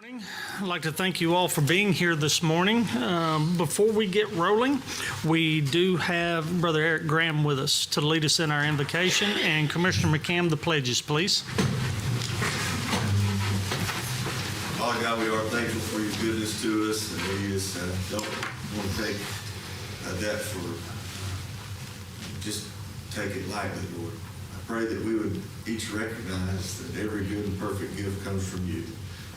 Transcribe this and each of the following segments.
I'd like to thank you all for being here this morning. Before we get rolling, we do have Brother Eric Graham with us to lead us in our invocation, and Commissioner McCam, the pledges, please. Father God, we are thankful for your goodness to us, and we just don't want to take that just take it lightly, Lord. I pray that we would each recognize that every good and perfect gift comes from you.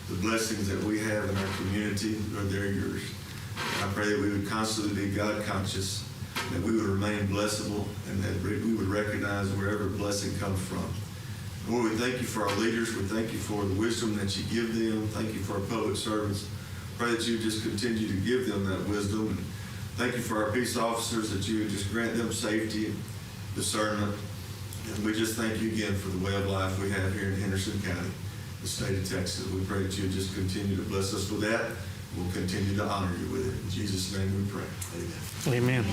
The blessings that we have in our community, Lord, they're yours. I pray that we would constantly be God conscious, that we would remain blessable, and that we would recognize wherever blessing comes from. Lord, we thank you for our leaders. We thank you for the wisdom that you give them. Thank you for our public servants. Pray that you just continue to give them that wisdom. And thank you for our peace officers, that you would just grant them safety and discernment. And we just thank you again for the way of life we have here in Henderson County, the state of Texas. We pray that you just continue to bless us with that. We'll continue to honor you with it. In Jesus' name we pray. Amen. Amen.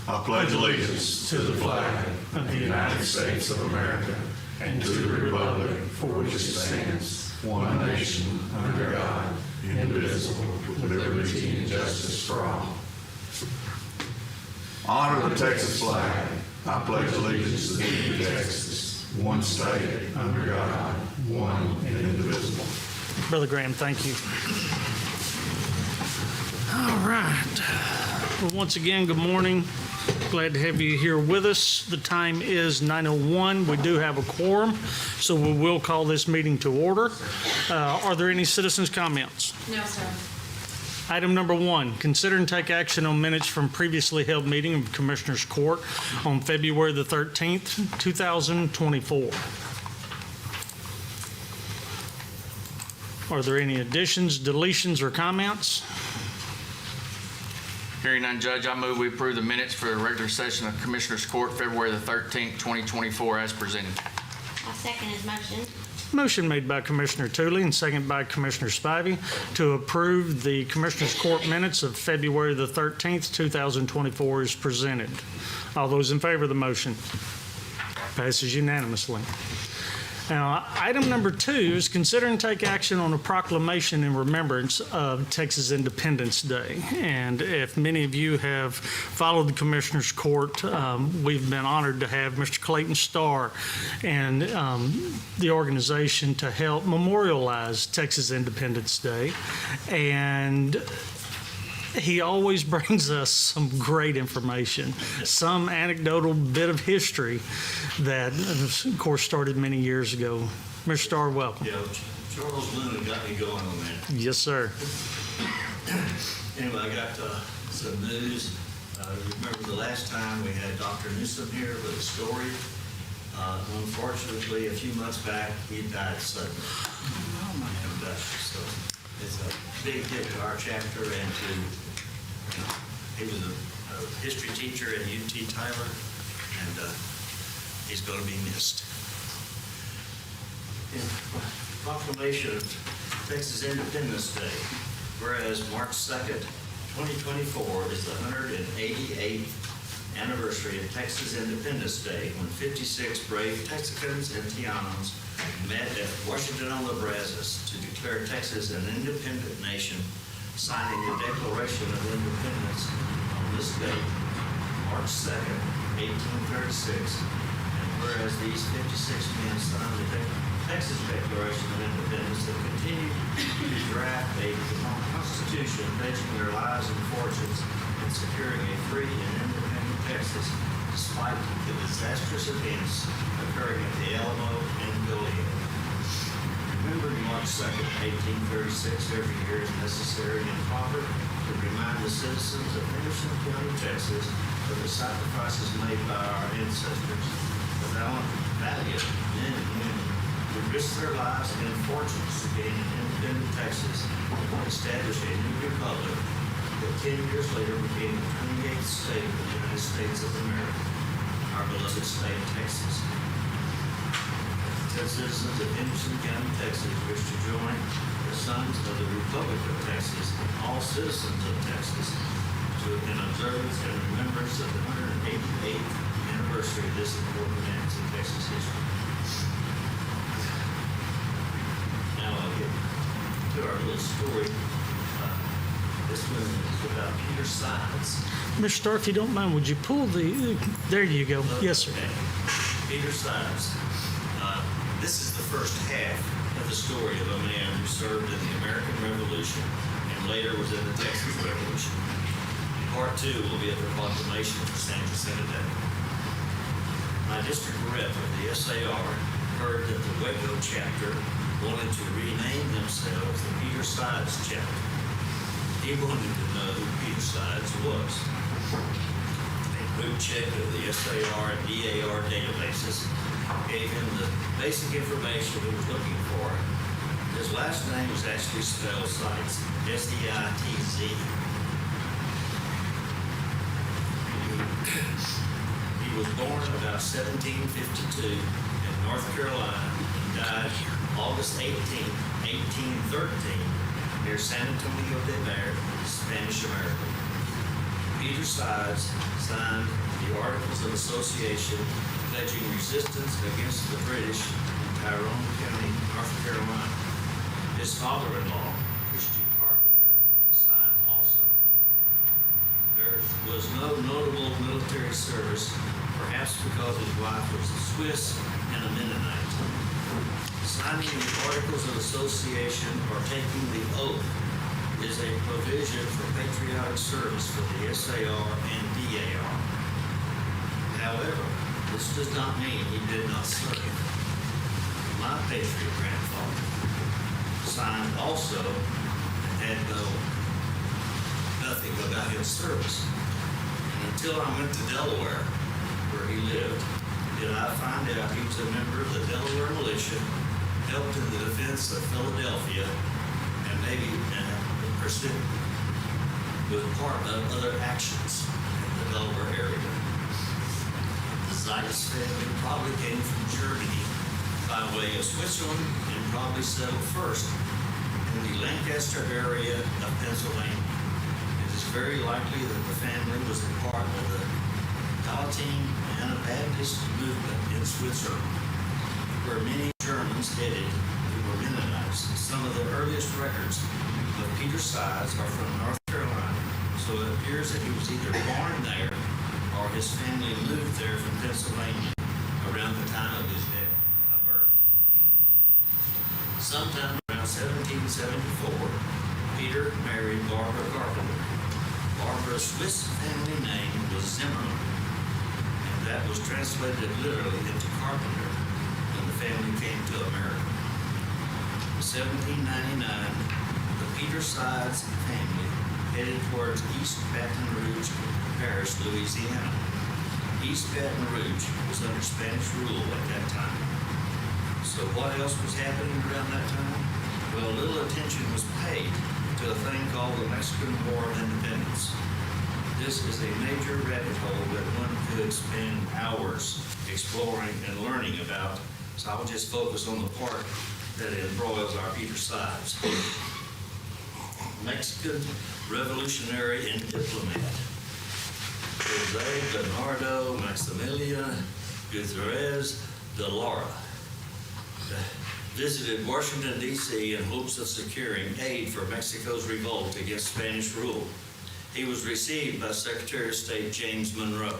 I pledge allegiance to the flag of the United States of America and to the republic for which it stands, one nation, under God, indivisible, with liberty and justice for all. Honor the Texas flag. I pledge allegiance to Texas, one state, under God, one and indivisible. Brother Graham, thank you. All right. Well, once again, good morning. Glad to have you here with us. The time is 9:01. We do have a quorum, so we will call this meeting to order. Are there any citizens' comments? No, sir. Item number 1, consider and take action on minutes from previously held meeting of Commissioners Court on February the 13th, 2024. Are there any additions, deletions, or comments? Hearing none, Judge, I move we approve the minutes for the regular session of Commissioners Court, February the 13th, 2024, as presented. I'll second his motion. Motion made by Commissioner Tooley and second by Commissioner Spivey to approve the Commissioners Court minutes of February the 13th, 2024 is presented. All those in favor of the motion? Passes unanimously. Now, item number 2 is consider and take action on a proclamation in remembrance of Texas Independence Day. And if many of you have followed the Commissioners Court, we've been honored to have Mr. Clayton Starr and the organization to help memorialize Texas Independence Day. And he always brings us some great information, some anecdotal bit of history that, of course, started many years ago. Mr. Starr, welcome. Yeah, Charles Luna got me going on that. Yes, sir. Anyway, I got some news. Remember the last time we had Dr. Newsom here with a story? Unfortunately, a few months back, he died suddenly. And so it's a big hit to our chapter and to, he was a history teacher at UT Tyler, and he's going to be missed. In proclamation of Texas Independence Day, whereas March 2nd, 2024 is the 188th anniversary of Texas Independence Day, when 56 brave Texicans and Tejanos met at Washington on the Brazos to declare Texas an independent nation, signing the Declaration of Independence on this date, March 2nd, 1836. And whereas these 56 men signed the Texas Declaration of Independence and continued to draft a constitution pledging their lives and fortunes in securing a free and independent Texas, despite the disastrous events occurring at the Alamo and Goliad. Remembering March 2nd, 1836 every year is necessary and proper to remind the citizens of Henderson County, Texas, of the sacrifices made by our ancestors, the valiant men and women who risked their lives and fortunes to gain an independent Texas and establish a new republic that 10 years later became the 28th state of the United States of America, our beloved state of Texas. Citizens of Henderson County, Texas wish to join the Sons of the Republic of Texas and all citizens of Texas in observance and remembrance of the 188th anniversary of this important event in Texas history. a little story. This one is about Peter Sides. Mr. Starr, if you don't mind, would you pull there you go. Yes, sir. Okay. Peter Sides. This is the first half of the story of a man who served in the American Revolution and later was in the Texas Revolution. Part 2 will be at the proclamation for San Jacinto Day. My district rep of the SAR heard that the Waco chapter wanted to rename themselves the Peter Sides chapter. He wanted to know who Peter Sides was. A quick check of the SAR and DAR databases gave him the basic information he was looking for. His last name is actually spelled Sides, S-E-I-T-Z. He was born about 1752 in North Carolina and died August 18, 1813, near San Antonio de Mar, Spanish America. Peter Sides signed the Articles of Association pledging resistance against the British in Tyrone County, North Carolina. His father-in-law, Christian Carpenter, signed also. There was no notable military service, perhaps because his wife was a Swiss and a Mennonite. Signing the Articles of Association or taking the oath is a provision for patriotic service for the SAR and DAR. However, this does not mean he did not serve. My patriot grandfather signed also and had nothing about his service. And until I went to Delaware, where he lived, did I find out he was a member of the Delaware militia, helped in the defense of Philadelphia, and maybe was part of other actions in the Delaware area. The Zeiss family probably came from Germany by way of Switzerland and probably settled first in the Lancaster area of Pennsylvania. It is very likely that the family was a part of the Palatine Anabaptist movement in Switzerland, where many Germans headed who were Mennonites. Some of the earliest records of Peter Sides are from North Carolina, so it appears that he was either born there or his family moved there from Pennsylvania around the time of his birth. Sometime around 1774, Peter married Barbara Carpenter. Barbara's Swiss family name was Zimmerman, and that was translated literally into carpenter when the family came to America. In 1799, the Peter Sides family headed towards East Baton Rouge Parish, Louisiana. East Baton Rouge was under Spanish rule at that time. So what else was happening around that time? Well, little attention was paid to a thing called the Mexican War of Independence. This is a major rabbit hole that one could spend hours exploring and learning about, so I'll just focus on the part that embroils our Peter Sides. Mexican revolutionary and diplomat Jose Bernardo Maximilian Gutierrez de Lara visited Washington, D.C. in hopes of securing aid for Mexico's revolt against Spanish rule. He was received by Secretary of State James Monroe,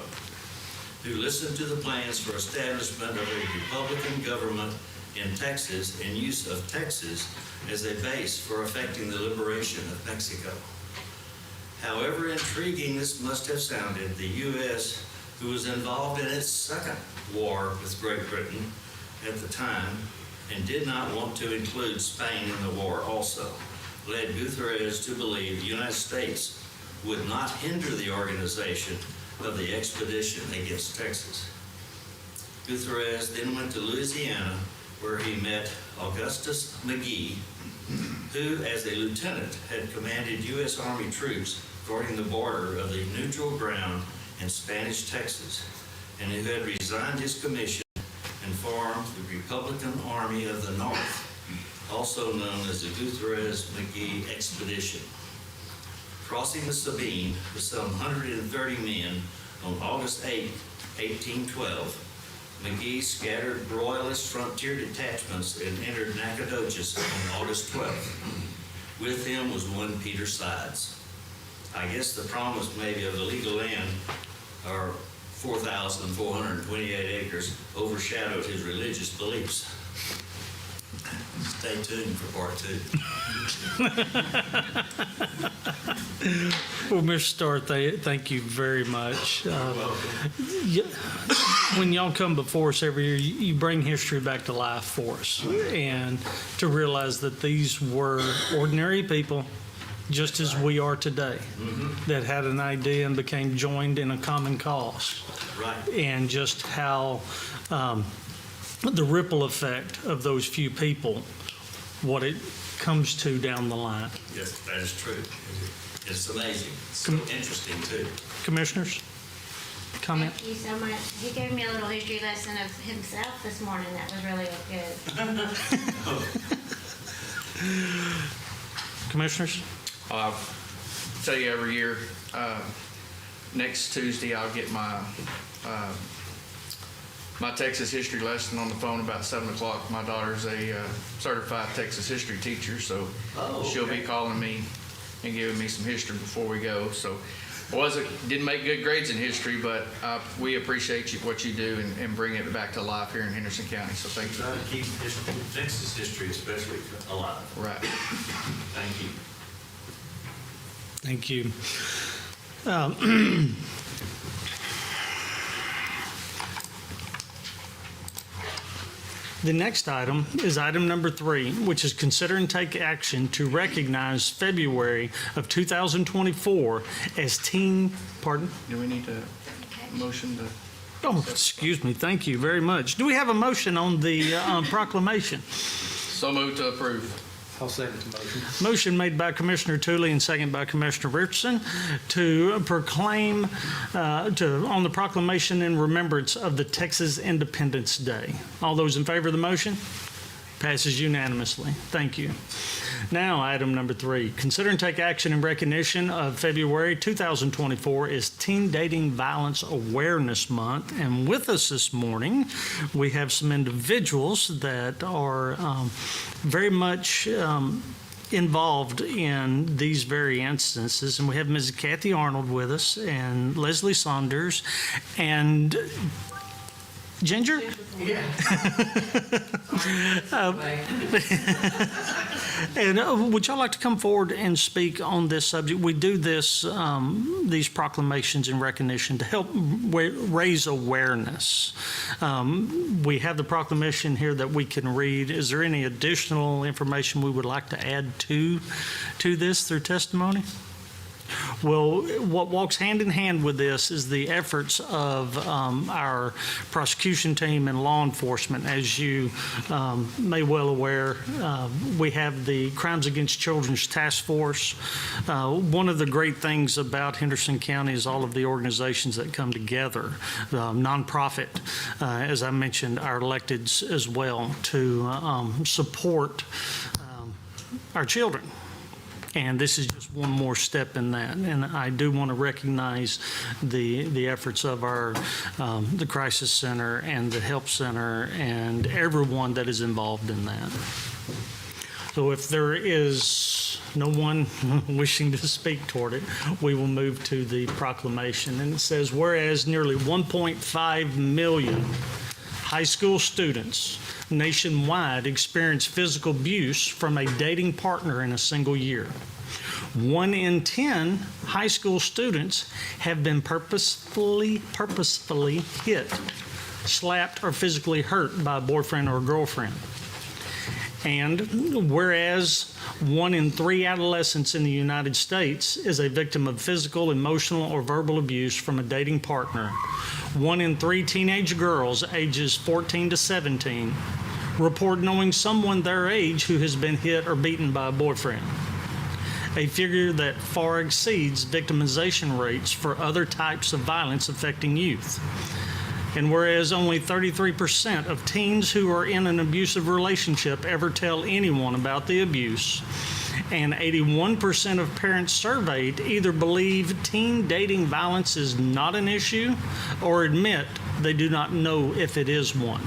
who listened to the plans for establishment of a Republican government in Texas and use of Texas as a base for effecting the liberation of Mexico. However intriguing this must have sounded, the U.S., who was involved in its second war with Great Britain at the time and did not want to include Spain in the war also, led Gutierrez to believe the United States would not hinder the organization of the expedition against Texas. Gutierrez then went to Louisiana, where he met Augustus McGee, who, as a lieutenant, had commanded U.S. Army troops guarding the border of the neutral ground in Spanish Texas, and who had resigned his commission and formed the Republican Army of the North, also known as the Gutierrez-McGee Expedition. Crossing the Sabine with some 130 men on August 8, 1812, McGee scattered Royalist frontier detachments and entered Nacogdoches on August 12th. With him was one Peter Sides. I guess the promise maybe of the legal land, or 4,428 acres, overshadowed his religious beliefs. Stay tuned for part 2. Well, Mr. Starr, thank you very much. When y'all come before us every year, you bring history back to life for us, and to realize that these were ordinary people, just as we are today, that had an idea and became joined in a common cause. Right. And just how the ripple effect of those few people, what it comes to down the line. Yes, that is true. It's amazing. So interesting, too. Commissioners, comment? Thank you so much. He gave me a little history lesson of himself this morning. That was really good. Commissioners? I'll tell you every year, next Tuesday, I'll get my Texas history lesson on the phone about 7 o'clock. My daughter's a certified Texas history teacher, so she'll be calling me and giving me some history before we go. So didn't make good grades in history, but we appreciate what you do and bringing it back to life here in Henderson County. So thank you. Try to keep Texas history especially alive. Right. Thank you. Thank you. The next item is item number 3, which is consider and take action to recognize February of 2024 as teen, pardon? Do we need to motion to? Oh, excuse me. Thank you very much. Do we have a motion on the proclamation? So moved to approve. I'll second the motion. Motion made by Commissioner Tooley and second by Commissioner Richardson to proclaim on the proclamation in remembrance of the Texas Independence Day. All those in favor of the motion? Passes unanimously. Thank you. Now, item number 3, consider and take action in recognition of February 2024 as Teen Dating Violence Awareness Month. And with us this morning, we have some individuals that are very much involved in these very instances. And we have Ms. Kathy Arnold with us, and Leslie Saunders, and Ginger? Yeah. And would y'all like to come forward and speak on this subject? We do this, these proclamations in recognition to help raise awareness. We have the proclamation here that we can read. Is there any additional information we would like to add to this through testimony? Well, what walks hand in hand with this is the efforts of our prosecution team and law enforcement. As you may well aware, we have the Crimes Against Children's Task Force. One of the great things about Henderson County is all of the organizations that come together, nonprofit, as I mentioned, our electeds as well, to support our children. And this is just one more step in that. And I do want to recognize the efforts of our the Crisis Center and the Help Center and everyone that is involved in that. So if there is no one wishing to speak toward it, we will move to the proclamation. And it says, whereas nearly 1.5 million high school students nationwide experience physical abuse from a dating partner in a single year. 1 in 10 high school students have been purposefully hit, slapped, or physically hurt by a boyfriend or girlfriend. And whereas 1 in 3 adolescents in the United States is a victim of physical, emotional, or verbal abuse from a dating partner, 1 in 3 teenage girls ages 14 to 17 report knowing someone their age who has been hit or beaten by a boyfriend, a figure that far exceeds victimization rates for other types of violence affecting youth. And whereas only 33% of teens who are in an abusive relationship ever tell anyone about the abuse, and 81% of parents surveyed either believe teen dating violence is not an issue or admit they do not know if it is one.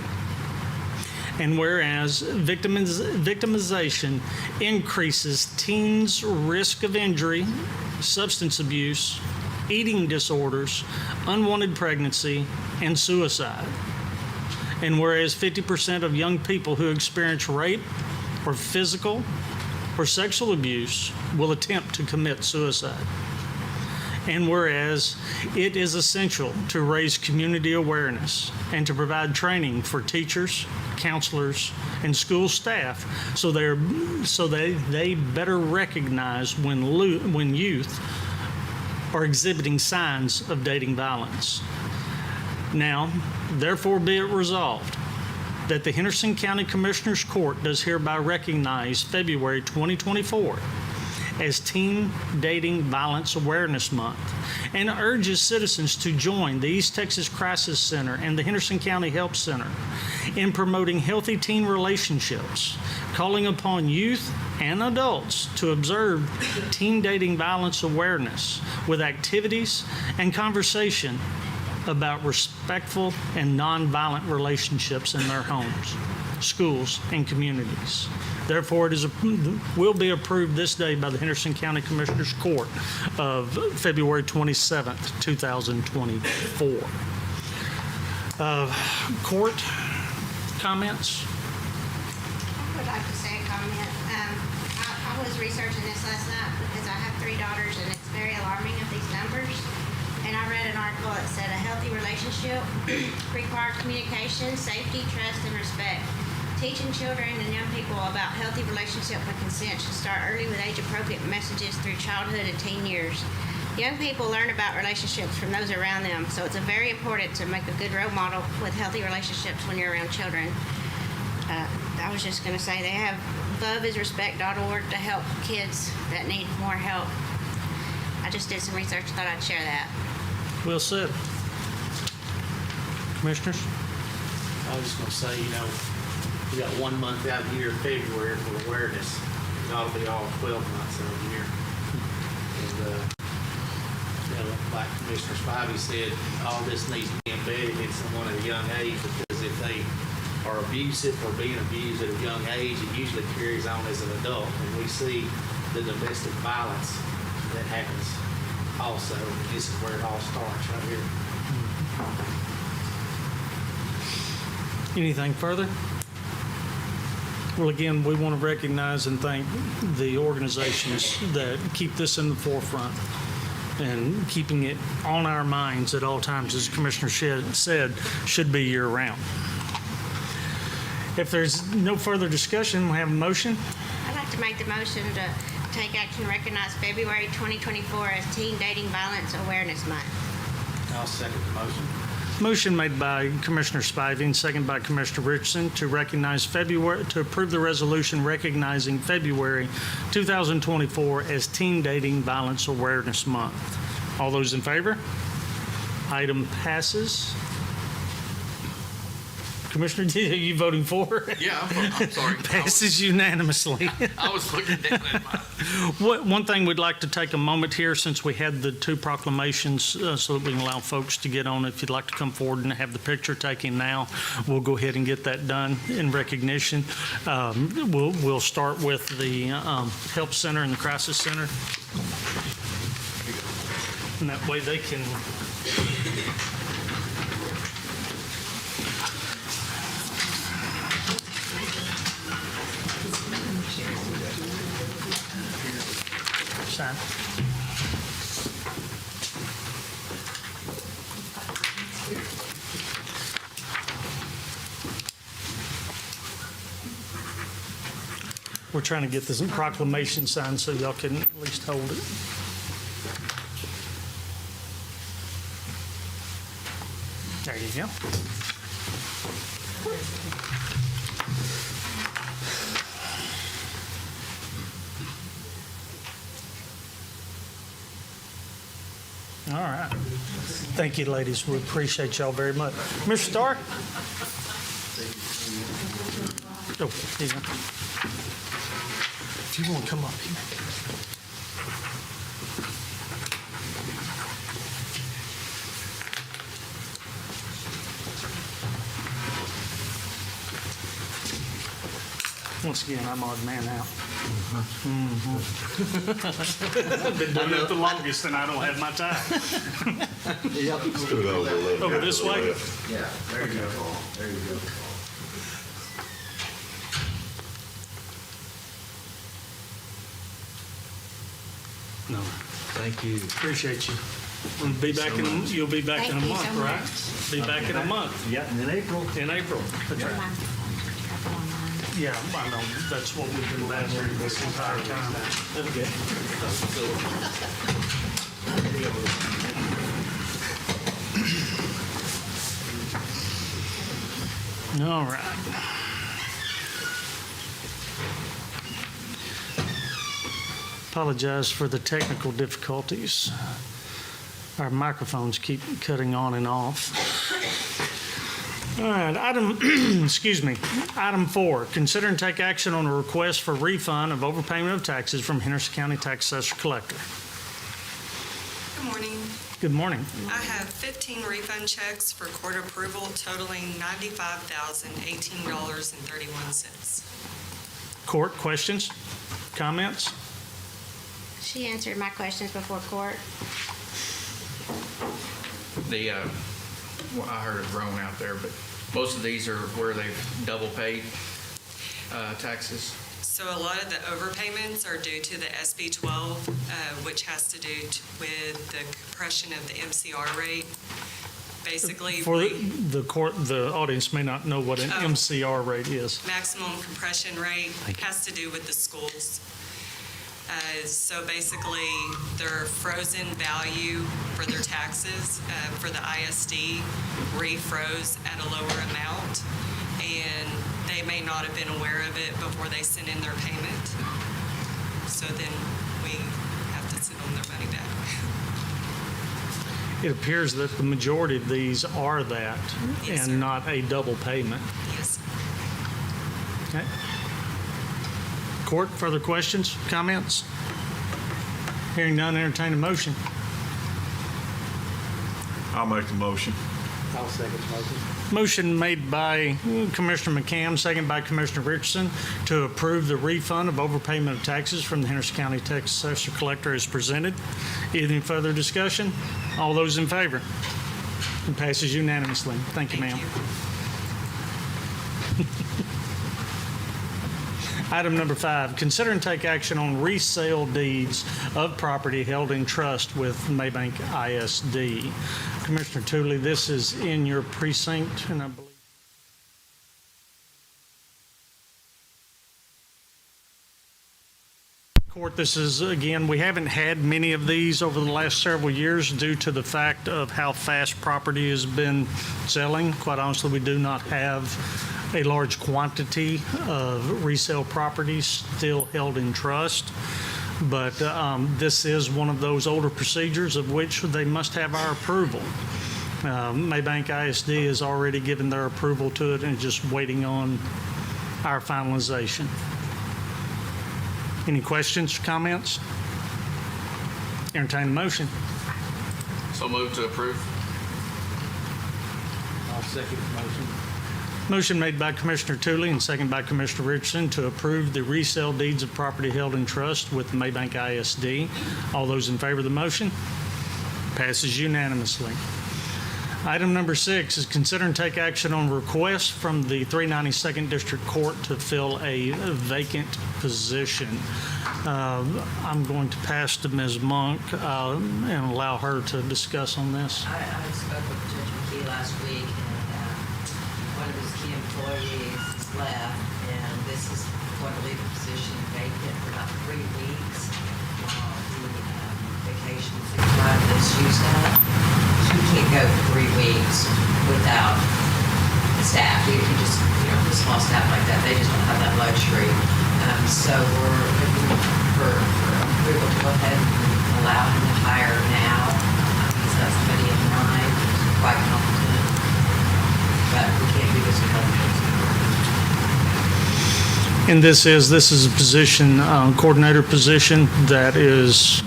And whereas victimization increases teens' risk of injury, substance abuse, eating disorders, unwanted pregnancy, and suicide. And whereas 50% of young people who experience rape or physical or sexual abuse will attempt to commit suicide. And whereas it is essential to raise community awareness and to provide training for teachers, counselors, and school staff so they better recognize when youth are exhibiting signs of dating violence. Now, therefore be it resolved that the Henderson County Commissioners Court does hereby recognize February 2024 as Teen Dating Violence Awareness Month and urges citizens to join the East Texas Crisis Center and the Henderson County Help Center in promoting healthy teen relationships, calling upon youth and adults to observe teen dating violence awareness with activities and conversation about respectful and nonviolent relationships in their homes, schools, and communities. Therefore, will be approved this day by the Henderson County Commissioners Court of February 27th, 2024. Court comments? I would like to say a comment. I was researching this last night because I have 3 daughters and it's very alarming of these numbers. And I read an article that said a healthy relationship requires communication, safety, trust, and respect. Teaching children and young people about healthy relationship and consent should start early with age-appropriate messages through childhood and teen years. Young people learn about relationships from those around them, so it's very important to make a good role model with healthy relationships when you're around children. I was just going to say they have loveisrespect.org to help kids that need more help. I just did some research, thought I'd share that. Well said. Commissioners? I was just gonna say, we got 1 month out here, February, for awareness. It ought to be all 12 months out here. And, like Commissioner Spivey said, all this needs to be embedded in someone at a young age, because if they are abusive or being abused at a young age, it usually carries on as an adult. And we see the domestic violence that happens also. This is where it all starts right here. Anything further? Well, again, we want to recognize and thank the organizations that keep this in the forefront and keeping it on our minds at all times, as Commissioner said, should be year-round. If there's no further discussion, we have a motion. I'd like to make the motion to take action to recognize February 2024 as Teen Dating Violence Awareness Month. I'll second the motion. Motion made by Commissioner Spivey and second by Commissioner Richardson to approve the resolution recognizing February 2024 as Teen Dating Violence Awareness Month. All those in favor? Item passes. Commissioner, are you voting for? Yeah, I'm sorry. Passes unanimously. I was looking down at my. One thing we'd like to take a moment here, since we had the 2 proclamations, so that we can allow folks to get on. If you'd like to come forward and have the picture taken now, we'll go ahead and get that done in recognition. We'll start with the Help Center and the Crisis Center. And that way they can... sign. We're trying to get this proclamation signed so y'all can at least hold it. There you go. All right. Thank you, ladies. We appreciate y'all very much. Mr. Starr? Oh, here you go. If you want to come up here. Once again, I'm odd man out. I've been doing it the longest and I don't have my time. Over this way? Yeah, there you go. There you go. No, Thank you. appreciate you. We'll be back you'll be back in a Thank you month, so right? much. Be back in a month, Yeah, in April. in April. That's right. Yeah, I know, that's what we've been battling this entire time. Okay. All right. Apologize for the technical difficulties. Our microphones keep cutting on and off. All right, excuse me. Item 4, consider and take action on a request for refund of overpayment of taxes from Henderson County Tax Assessor Collector. Good morning. Good morning. I have 15 refund checks for court approval totaling $95,018.31. Court, questions, comments? She answered my questions before court. Well, I heard it grown out there, but most of these are where they've double paid taxes. So a lot of the overpayments are due to the SB 12, which has to do with the compression of the MCR rate. Basically, For the court, the audience may not know what an Oh. MCR rate is. maximum compression rate has to do with the schools. So basically, their frozen value for their taxes for the ISD refroze at a lower amount, and they may not have been aware of it before they sent in their payment. So then we have to send them their money back. It appears that the majority of these are that Yes, sir. and not a double payment. Yes. Okay. Court, further questions, comments? Hearing none, entertain a motion. I'll make the motion. I'll second the motion. Motion made by Commissioner McCam, second by Commissioner Richardson, to approve the refund of overpayment of taxes from the Henderson County Tax Assessor Collector as presented. Any further discussion? All those in favor? It passes unanimously. Thank you, ma'am. Item number 5, consider and take action on resale deeds of property held in trust with Maybank ISD. Commissioner Tooley, this is in your precinct, and I believe. Court, this is, again, we haven't had many of these over the last several years due to the fact of how fast property has been selling. Quite honestly, we do not have a large quantity of resale properties still held in trust. But this is one of those older procedures of which they must have our approval. Maybank ISD has already given their approval to it and is just waiting on our finalization. Any questions, comments? Entertain a motion. So move to approve. I'll second the motion. Motion made by Commissioner Tooley and second by Commissioner Richardson to approve the resale deeds of property held in trust with Maybank ISD. All those in favor of the motion? Passes unanimously. Item number 6 is consider and take action on request from the 392nd District Court to fill a vacant position. I'm going to pass to Ms. Monk and allow her to discuss on this. I spoke with Judge McKee last week, and one of his key employees has left, and this is going to leave the position vacant for about 3 weeks while the vacation sick time is used up. So we can't go for 3 weeks without staff. You just, a small staff like that, they just don't have that luxury. So we're looking for approval to go ahead and allow him to hire now. He's got somebody in mind, who's quite competent, but we can't do this without the And this is a position, coordinator position that is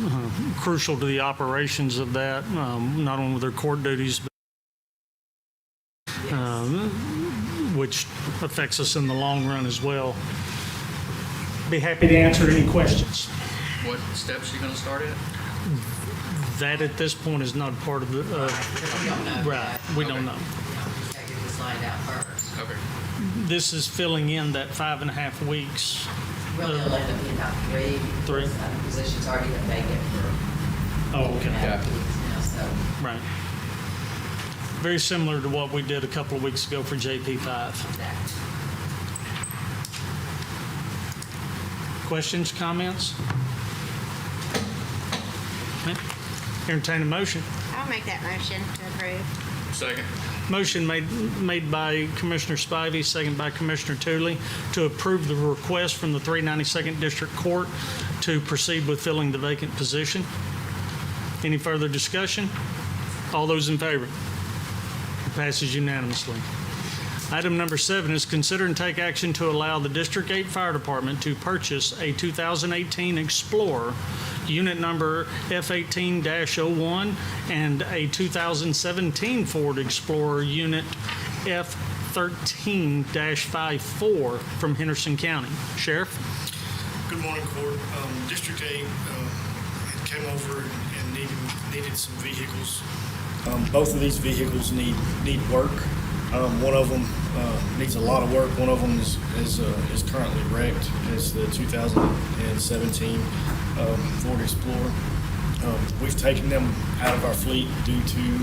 crucial to the operations of that, not only their court duties, but which affects us in the long run as well. Be happy to answer any questions. What steps you gonna start at? That at this point is not part of the, We don't know. right, we don't know. Gotta get this lined out first. Okay. This is filling in that 5.5 weeks. Really, it'll end up being about three. Three. because, the position's already been vacant for Oh, okay. 2.5 weeks now, so. Right. Very similar to what we did a couple of weeks ago for JP5. That. Questions, comments? Okay. Entertain a motion. I'll make that motion to approve. Second. Motion made by Commissioner Spivey, second by Commissioner Tooley, to approve the request from the 392nd District Court to proceed with filling the vacant position. Any further discussion? All those in favor? It passes unanimously. Item number 7 is consider and take action to allow the District 8 Fire Department to purchase a 2018 Explorer, unit number F18-01, and a 2017 Ford Explorer, unit F13-54 from Henderson County. Sheriff? Good morning, Court. District 8 had came over and needed some vehicles. Both of these vehicles need work. One of them needs a lot of work. One of them is currently wrecked. It's the 2017 Ford Explorer. We've taken them out of our fleet due to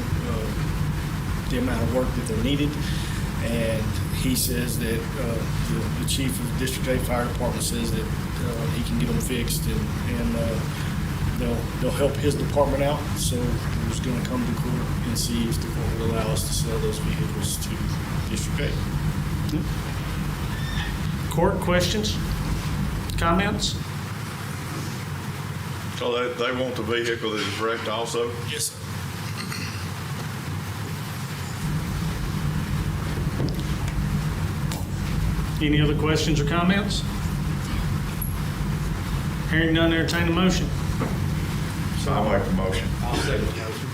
the amount of work that they're needed. And he says that the chief of the District 8 Fire Department says that he can get them fixed and they'll help his department out. So we're just going to come to court and see if the court will allow us to sell those vehicles to District 8. Court, questions? Comments? So they want the vehicle that is wrecked also? Yes, sir. Any other questions or comments? Hearing none, entertain a motion. So I'll make the motion. I'll second the motion.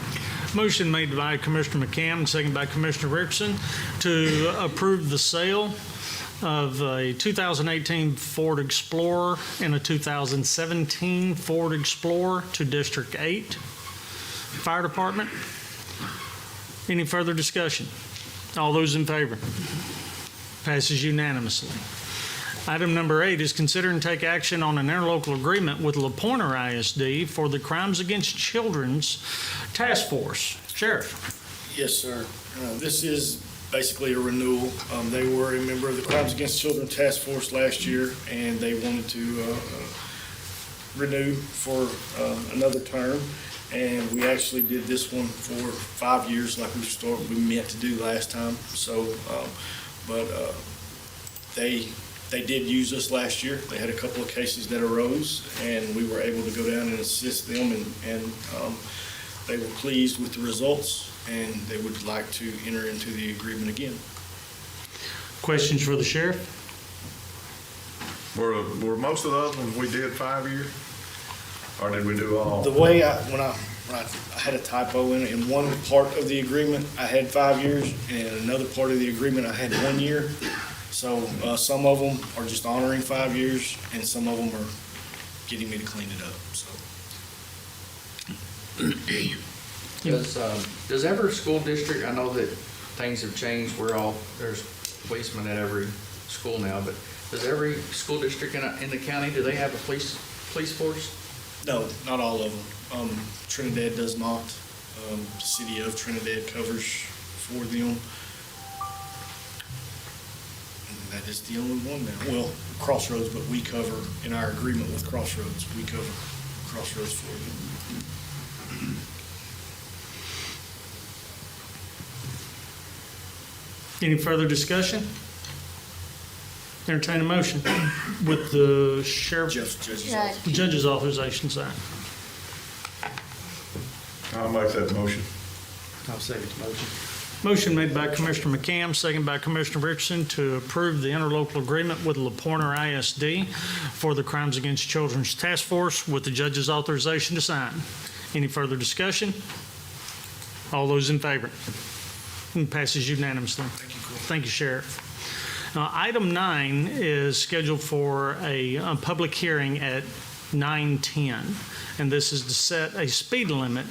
Motion made by Commissioner McCam, second by Commissioner Richardson, to approve the sale of a 2018 Ford Explorer and a 2017 Ford Explorer to District 8 Fire Department. Any further discussion? All those in favor? Passes unanimously. Item number 8 is consider and take action on an interlocal agreement with La Pointe ISD for the Crimes Against Children's Task Force. Sheriff? Yes, sir. This is basically a renewal. They were a member of the Crimes Against Children Task Force last year, and they wanted to renew for another term. And we actually did this one for 5 years, like we meant to do last time. So, they did use us last year. They had a couple of cases that arose, and we were able to go down and assist them, and they were pleased with the results, and they would like to enter into the agreement again. Questions for the sheriff? Were most of the other ones we did 5 years? Or did we do all? The way when I had a typo in it, in one part of the agreement, I had 5 years, and another part of the agreement, I had 1 year. So some of them are just honoring 5 years, and some of them are getting me to clean it up, so. Does every school district, I know that things have changed, there's policemen at every school now, but does every school district in the county, do they have a police force? No, not all of them. Trinidad does not. The city of Trinidad covers for them. And that is the only one now. Well, Crossroads, but we cover, in our agreement with Crossroads, we cover Crossroads for them. Any further discussion? Entertain a motion with the sheriff, judge's authorization signed. I'll make that motion. I'll second the motion. Motion made by Commissioner McCam, second by Commissioner Richardson to approve the interlocal agreement with La Pointe ISD for the Crimes Against Children's Task Force with the judge's authorization to sign. Any further discussion? All those in favor? Passes unanimously. Thank you, Sheriff. Now, item 9 is scheduled for a public hearing at 9:10, and this is to set a speed limit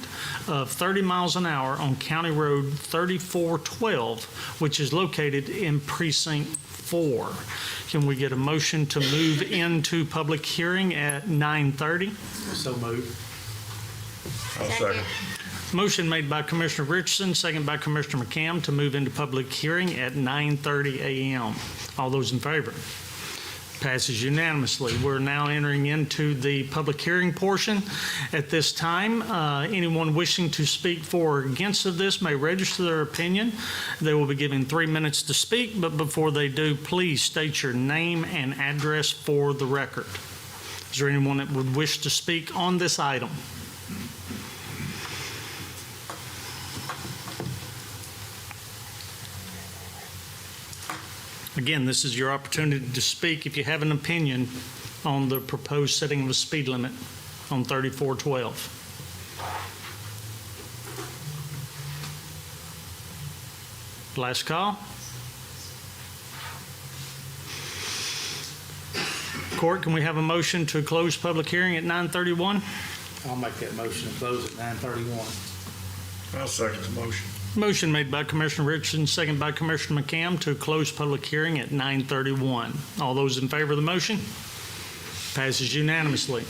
of 30 miles an hour on County Road 3412, which is located in Precinct 4. Can we get a motion to move into public hearing at 9:30? So moved. I'll second. Motion made by Commissioner Richardson, second by Commissioner McCam to move into public hearing at 9:30 a.m. All those in favor? Passes unanimously. We're now entering into the public hearing portion. At this time, anyone wishing to speak for or against of this may register their opinion. They will be given 3 minutes to speak, but before they do, please state your name and address for the record. Is there anyone that would wish to speak on this item? Again, this is your opportunity to speak if you have an opinion on the proposed setting of a speed limit on 3412. Last call. Court, can we have a motion to close public hearing at 9:31? I'll make that motion to close at 9:31. I'll second the motion. Motion made by Commissioner Richardson, second by Commissioner McCam to close public hearing at 9:31. All those in favor of the motion? Passes unanimously.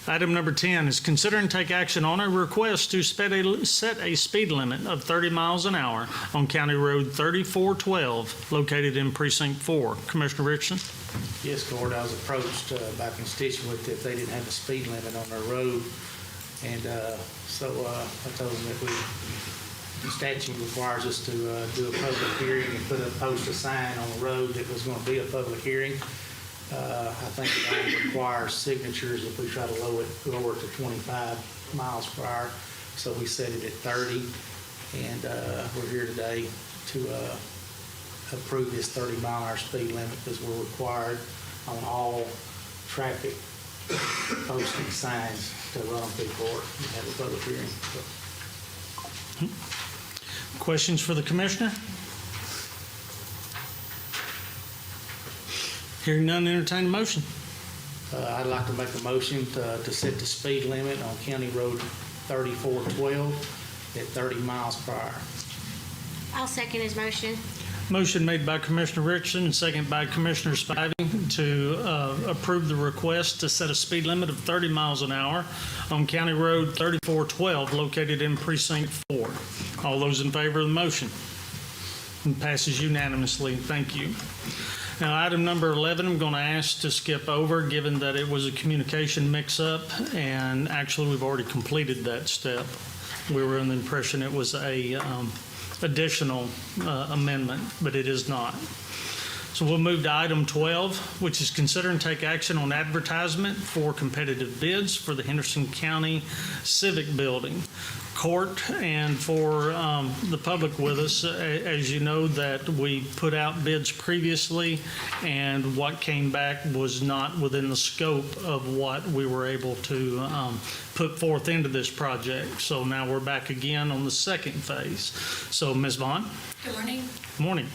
Item number 10 is consider and take action on a request to set a speed limit of 30 miles an hour on County Road 3412 located in Precinct 4. Commissioner Richardson? Yes, Court, I was approached by constituents if they didn't have a speed limit on their road. And so I told them that the statute requires us to do a public hearing and post a sign on the road that was going to be a public hearing. I think it only requires signatures if we try to lower it to 25 miles per hour. So we set it at 30, and we're here today to approve this 30-mile-an-hour speed limit because we're required on all traffic posting signs to run them through court and have a public hearing. Questions for the commissioner? Hearing none, entertain a motion. I'd like to make a motion to set the speed limit on County Road 3412 at 30 miles per hour. I'll second his motion. Motion made by Commissioner Richardson, second by Commissioner Spivey to approve the request to set a speed limit of 30 miles an hour on County Road 3412 located in Precinct 4. All those in favor of the motion? It passes unanimously. Thank you. Now, item number 11, I'm going to ask to skip over, given that it was a communication mix-up, and actually, we've already completed that step. We were under the impression it was a additional amendment, but it is not. So we'll move to item 12, which is consider and take action on advertisement for competitive bids for the Henderson County Civic Building. Court, and for the public with us, as you know, that we put out bids previously, and what came back was not within the scope of what we were able to put forth into this project. So now we're back again on the second phase. So, Ms. Vaughn? Good morning. Morning.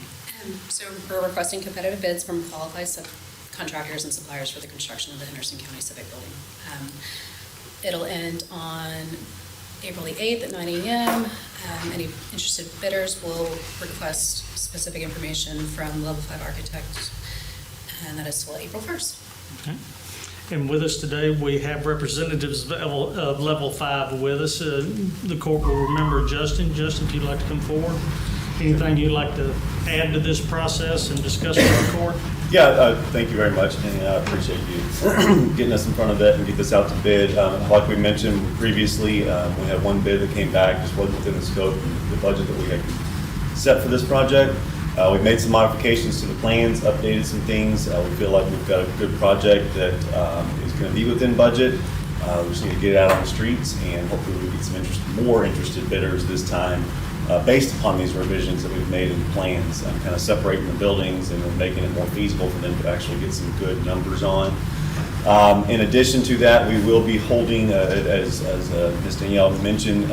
So we're requesting competitive bids from qualified subcontractors and suppliers for the construction of the Henderson County Civic Building. It'll end on April the 8th at 9 a.m. Any interested bidders will request specific information from Level 5 Architects, and that is till April 1st. Okay. And with us today, we have representatives of Level 5 with us. The court will remember Justin. Justin, if you'd like to come forward. Anything you'd like to add to this process and discuss with the court? Yeah, thank you very much, and I appreciate you getting us in front of it and get this out to bid. Like we mentioned previously, we had one bid that came back, just wasn't within the scope of the budget that we had set for this project. We made some modifications to the plans, updated some things. We feel like we've got a good project that is going to be within budget. We just need to get it out on the streets, and hopefully we get some more interested bidders this time. Based upon these revisions that we've made in the plans, kind of separating the buildings and then making it more feasible for them to actually get some good numbers on. In addition to that, we will be holding, as Ms. Danielle mentioned,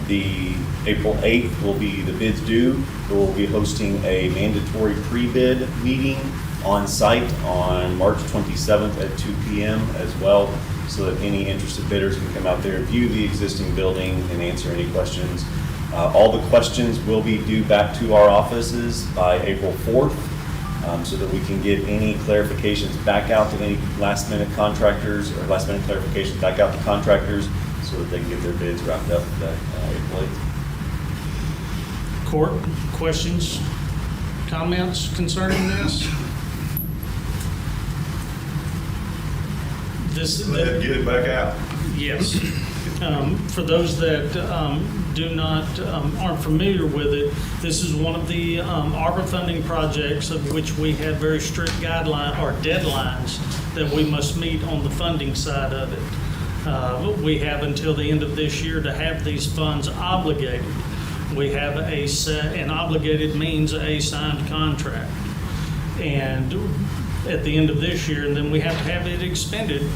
the April 8th will be the bids due. We'll be hosting a mandatory pre-bid meeting on site on March 27th at 2 p.m. as well, so that any interested bidders can come out there, view the existing building, and answer any questions. All the questions will be due back to our offices by April 4th, so that we can get any clarifications back out to any last-minute contractors, or last-minute clarifications back out to contractors, so that they can get their bids wrapped up that April 8th. Court, questions, comments concerning this? Let it get it back out. Yes. For those that aren't familiar with it, this is one of the ARPA funding projects of which we have very strict guidelines or deadlines that we must meet on the funding side of it. We have until the end of this year to have these funds obligated. We have and obligated means a signed contract. And at the end of this year, and then we have to have it expended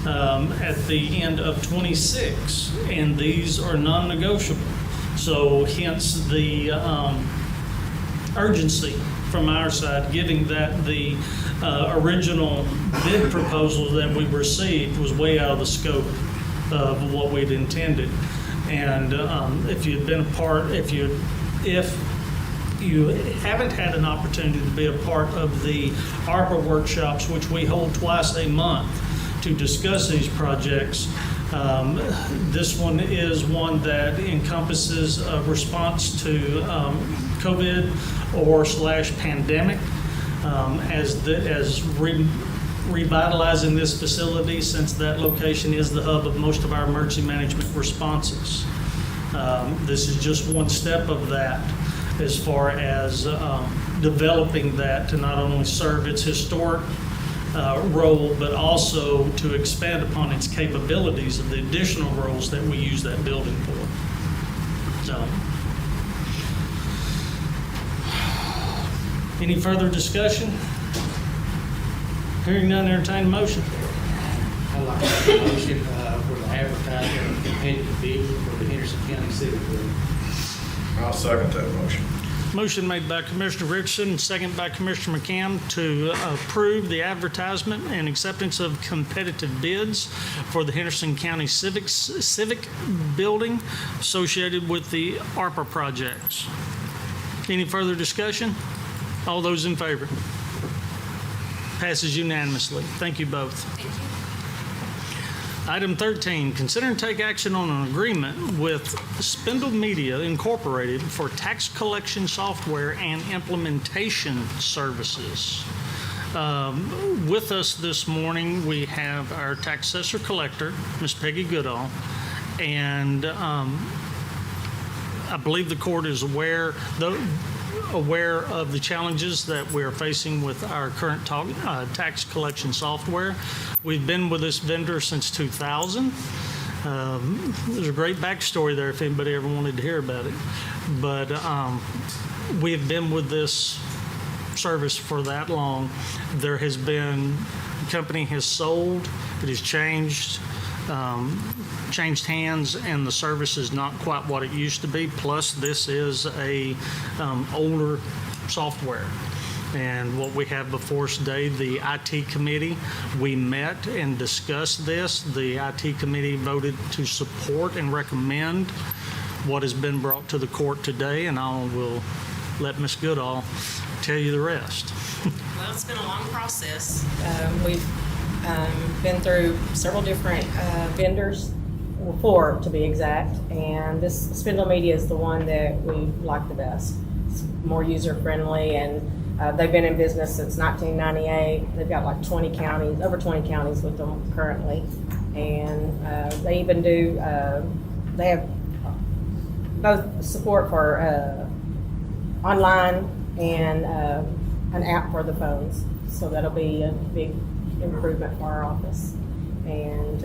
at the end of 26, and these are non-negotiable. So hence the urgency from our side, given that the original bid proposal that we received was way out of the scope of what we'd intended. And if you haven't had an opportunity to be a part of the ARPA workshops, which we hold twice a month to discuss these projects, this one is one that encompasses a response to COVID or / pandemic, as revitalizing this facility, since that location is the hub of most of our emergency management responses. This is just one step of that, as far as developing that to not only serve its historic role, but also to expand upon its capabilities of the additional roles that we use that building for. So, any further discussion? Hearing none, entertain a motion. I'd like to make a motion for the advertising of competitive bid for the Henderson County Civic Building. I'll second that motion. Motion made by Commissioner Richardson, second by Commissioner McCann, to approve the advertisement and acceptance of competitive bids for the Henderson County Civic Building associated with the ARPA projects. Any further discussion? All those in favor? Passes unanimously. Thank you both. Thank you. Item 13, consider and take action on an agreement with Spindle Media Incorporated for tax collection software and implementation services. With us this morning, we have our tax assessor collector, Ms. Peggy Goodall, and I believe the court is aware of the challenges that we're facing with our current tax collection software. We've been with this vendor since 2000. There's a great backstory there if anybody ever wanted to hear about it. But we've been with this service for that long. The company has sold, it has changed hands, and the service is not quite what it used to be. Plus, this is a older software. And what we have before us today, the IT committee, we met and discussed this. The IT committee voted to support and recommend what has been brought to the court today, and I will let Ms. Goodall tell you the rest. Well, it's been a long process. We've been through several different vendors, 4 to be exact, and this Spindle Media is the one that we like the best. It's more user-friendly, and they've been in business since 1998. They've got like 20 counties, over 20 counties with them currently, and they even do, they have both support for online and an app for the phones, so that'll be a big improvement for our office. And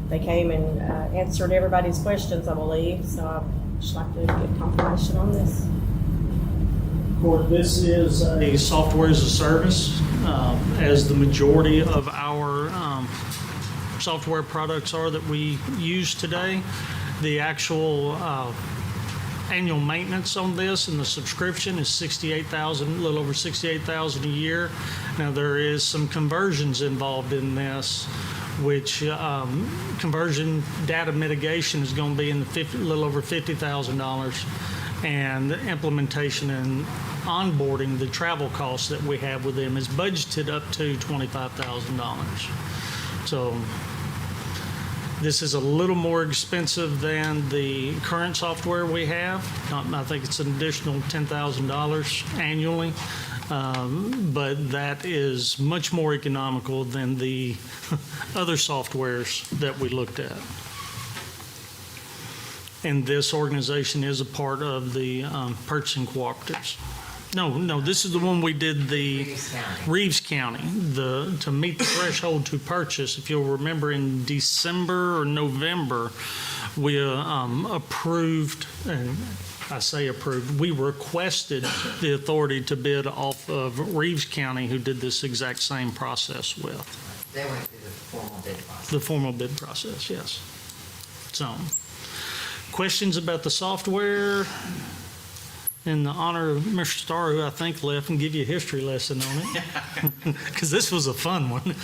they came and answered everybody's questions, I believe, so I'd just like to get confirmation on this. Court, this is a software as a service, as the majority of our software products are that we use today. The actual annual maintenance on this and the subscription is $68,000, a little over $68,000 a year. Now, there is some conversions involved in this, which conversion data mitigation is going to be in the a little over $50,000, and the implementation and onboarding, the travel costs that we have with them is budgeted up to $25,000. So this is a little more expensive than the current software we have. I think it's an additional $10,000 annually, but that is much more economical than the other softwares that we looked at. And this organization is a part of the purchasing cooperatives. No, this is the one we did the Reeves County, to meet the threshold to purchase. If you'll remember, in December or November, we approved, and I say approved, we requested the authority to bid off of Reeves County, who did this exact same process with. They went through the formal bid process. The formal bid process, yes. So, questions about the software? In the honor of Mr. Starr, who I think left, and give you a history lesson on it, because this was a fun one.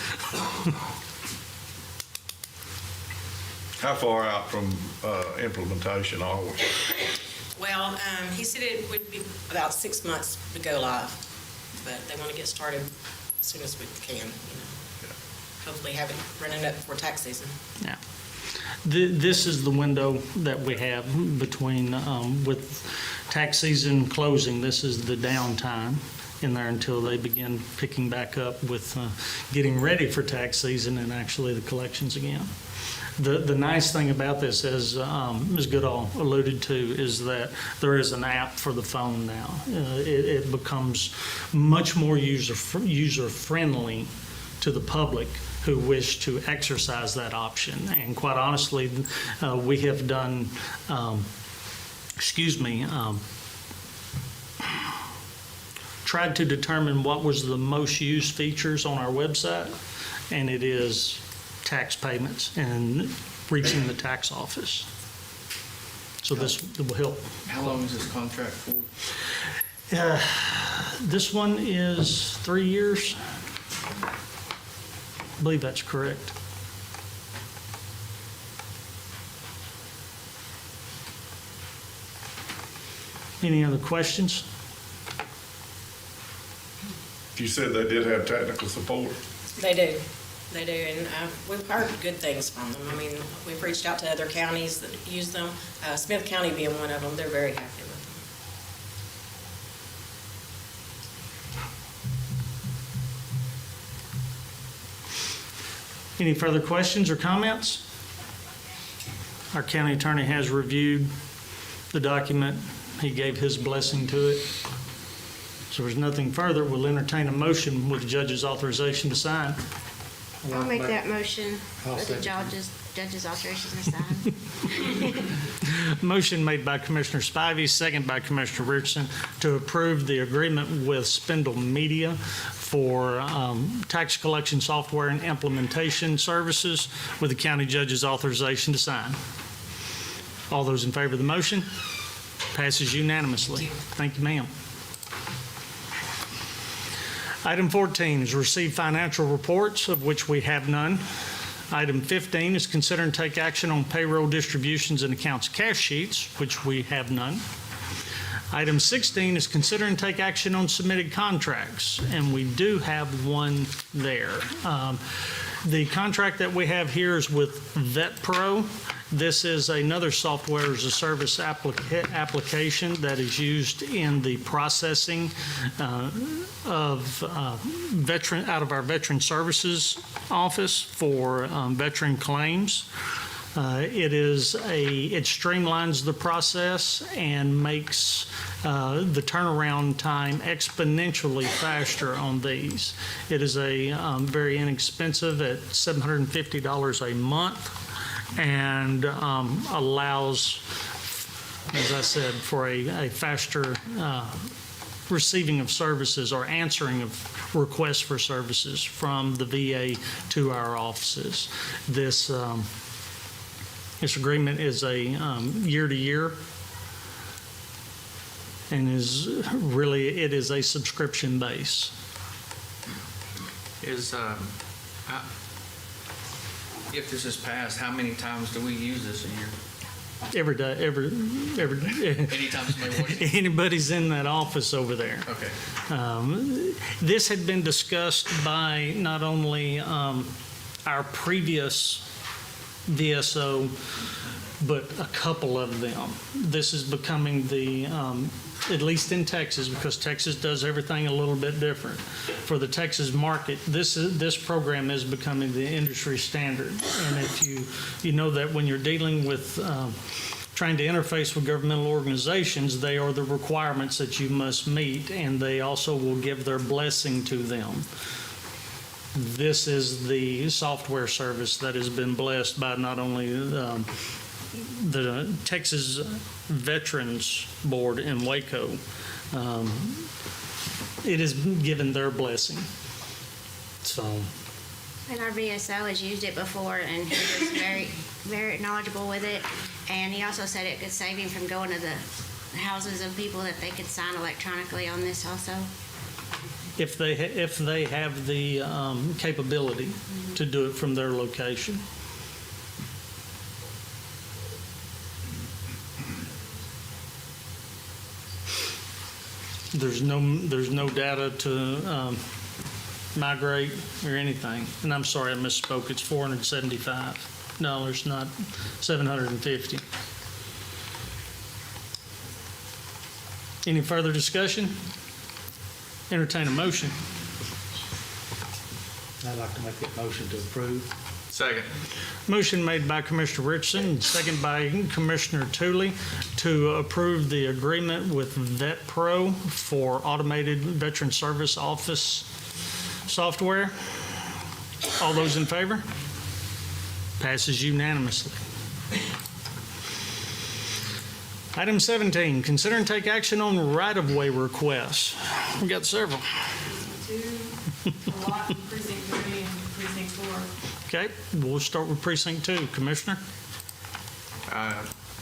How far out from implementation are we? Well, he said it would be about 6 months to go live, but they want to get started as soon as we can, you know. Hopefully have it running up before tax season. Yeah. This is the window that we have between, with tax season closing, this is the downtime in there until they begin picking back up with getting ready for tax season and actually the collections again. The nice thing about this, as Ms. Goodall alluded to, is that there is an app for the phone now. It becomes much more user-friendly to the public who wish to exercise that option. And quite honestly, we have done, tried to determine what was the most used features on our website, and it is tax payments and reaching the tax office. So this will help. How long is this contract for? This one is 3 years. I believe that's correct. Any other questions? You said they did have technical support. They do, and we've heard good things from them. I mean, we've reached out to other counties that use them, Smith County being one of them. They're very happy with them. Any further questions or comments? Our county attorney has reviewed the document. He gave his blessing to it. So there's nothing further. We'll entertain a motion with the judge's authorization to sign. I'll make that motion with the judge's authorization to sign. Motion made by Commissioner Spivey, second by Commissioner Richardson, to approve the agreement with Spindle Media for tax collection software and implementation services with the county judge's authorization to sign. All those in favor of the motion? Passes unanimously. Thank you, ma'am. Item 14 is receive financial reports, of which we have none. Item 15 is consider and take action on payroll distributions and accounts cash sheets, which we have none. Item 16 is consider and take action on submitted contracts, and we do have one there. The contract that we have here is with VetPro. This is another software as a service application that is used in the processing of out of our Veteran Services Office for veteran claims. It streamlines the process and makes the turnaround time exponentially faster on these. It is a very inexpensive at $750 a month, and allows, as I said, for a faster receiving of services or answering of requests for services from the VA to our offices. This agreement is a year-to-year, and it is a subscription base. If this is passed, how many times do we use this a year? Every day, Anytime somebody wants it? anybody's in that office over there. Okay. This had been discussed by not only our previous VSO, but a couple of them. This is becoming the, at least in Texas, because Texas does everything a little bit different. For the Texas market, this program is becoming the industry standard. And if you know that when you're dealing with trying to interface with governmental organizations, they are the requirements that you must meet, and they also will give their blessing to them. This is the software service that has been blessed by not only the Texas Veterans Board in Waco. It has given their blessing. So, And our VSO has used it before, and he was very, very knowledgeable with it. And he also said it could save him from going to the houses of people, that they could sign electronically on this also. if they have the capability to do it from their location. There's no data to migrate or anything. And I'm sorry, I misspoke. It's $475, not $750. Any further discussion? Entertain a motion. I'd like to make that motion to approve. Second. Motion made by Commissioner Richardson, and second by Commissioner Tooley to approve the agreement with VetPro for automated veteran service office software. All those in favor? Passes unanimously. Item 17, consider and take action on right-of-way requests. We got several. Two, a lot in precinct 3 and precinct 4. Okay, we'll start with precinct 2. Commissioner?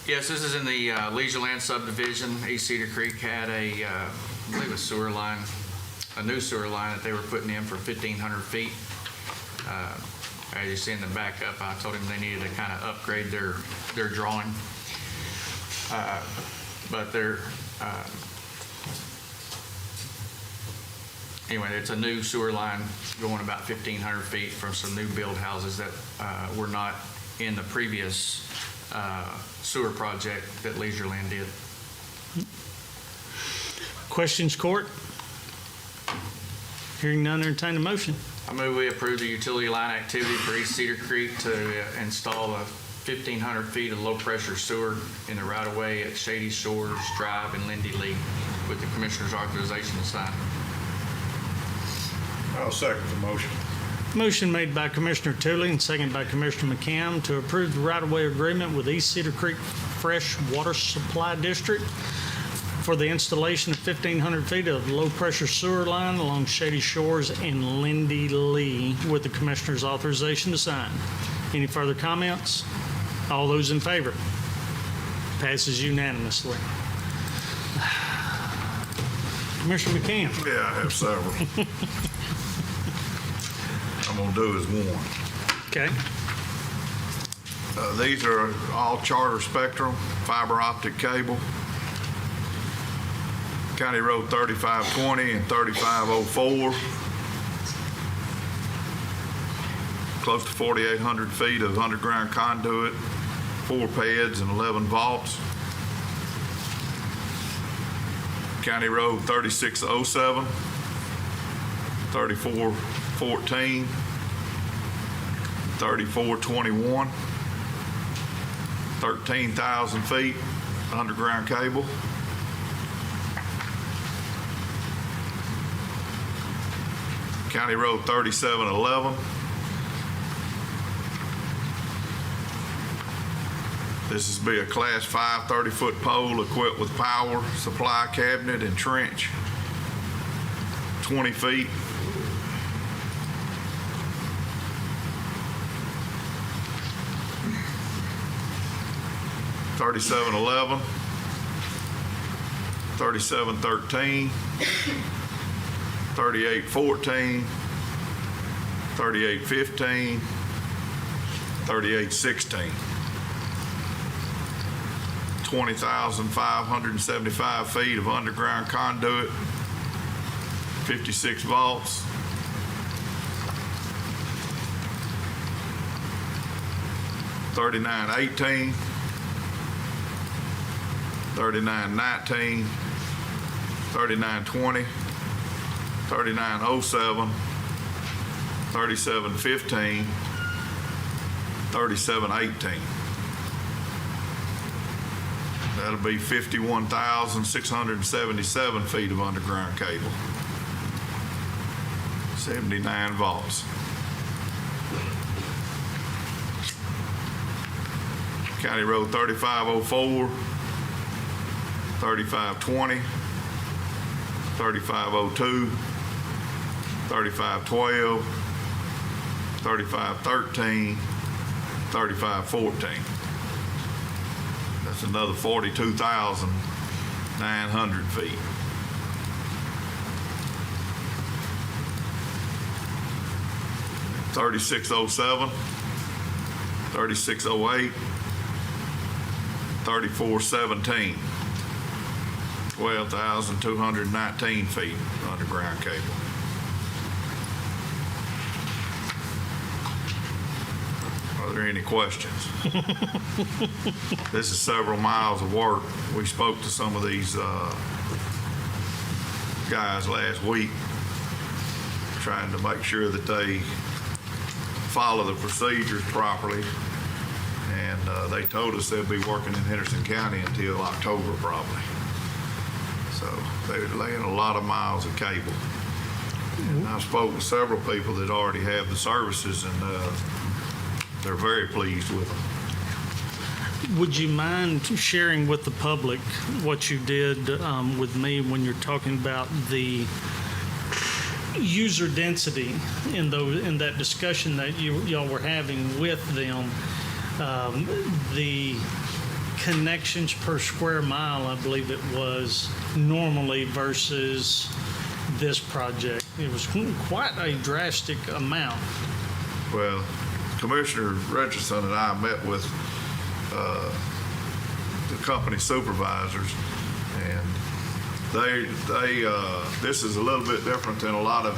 Yes, this is in the Leisureland subdivision. East Cedar Creek had I believe a sewer line, a new sewer line that they were putting in for 1,500 feet. As you see in the backup, I told him they needed to kind of upgrade their drawing. But they're, anyway, it's a new sewer line going about 1,500 feet from some new build houses that were not in the previous sewer project that Leisureland did. Questions, court? Hearing none, entertain a motion. I move we approve the utility line activity for East Cedar Creek to install a 1,500 feet of low-pressure sewer in the right-of-way at Shady Shores Drive in Lindy Lee with the Commissioner's authorization to sign. I'll second the motion. Motion made by Commissioner Tooley and second by Commissioner McCam to approve the right-of-way agreement with East Cedar Creek Fresh Water Supply District for the installation of 1,500 feet of low-pressure sewer line along Shady Shores and Lindy Lee with the Commissioner's authorization to sign. Any further comments? All those in favor? Passes unanimously. Commissioner McCann. Yeah, I have several. I'm gonna do is one. Okay. These are all Charter Spectrum fiber optic cable. County Road 3520 and 3504. Close to 4,800 feet of underground conduit, 4 pads and 11 vaults. County Road 3607, 3414, 3421, 13,000 feet underground cable. County Road 3711. This is be a Class 5 30-foot pole equipped with power, supply cabinet, and trench 20 feet. $37.11, $37.13, $38.14, $38.15, $38.16. 20,575 feet of underground conduit, 56 vaults. $39.18, $39.19, $39.20, $39.07, $37.15, $37.18. That'll be 51,677 feet of underground cable. 79 volts. County Road 3504, 3520, 3502, 3512, 3513, 3514. That's another 42,900 feet. $36.07, $36.08, $34.17, 12,219 feet underground cable. Are there any questions? This is several miles of work. We spoke to some of these guys last week, trying to make sure that they follow the procedures properly. And they told us they'll be working in Henderson County until October probably. So they're laying a lot of miles of cable. And I've spoken to several people that already have the services, and they're very pleased with them. Would you mind sharing with the public what you did with me when you're talking about the user density in that discussion that y'all were having with them? The connections per square mile, I believe it was, normally versus this project. It was quite a drastic amount. Well, Commissioner Richardson and I met with the company supervisors, and this is a little bit different than a lot of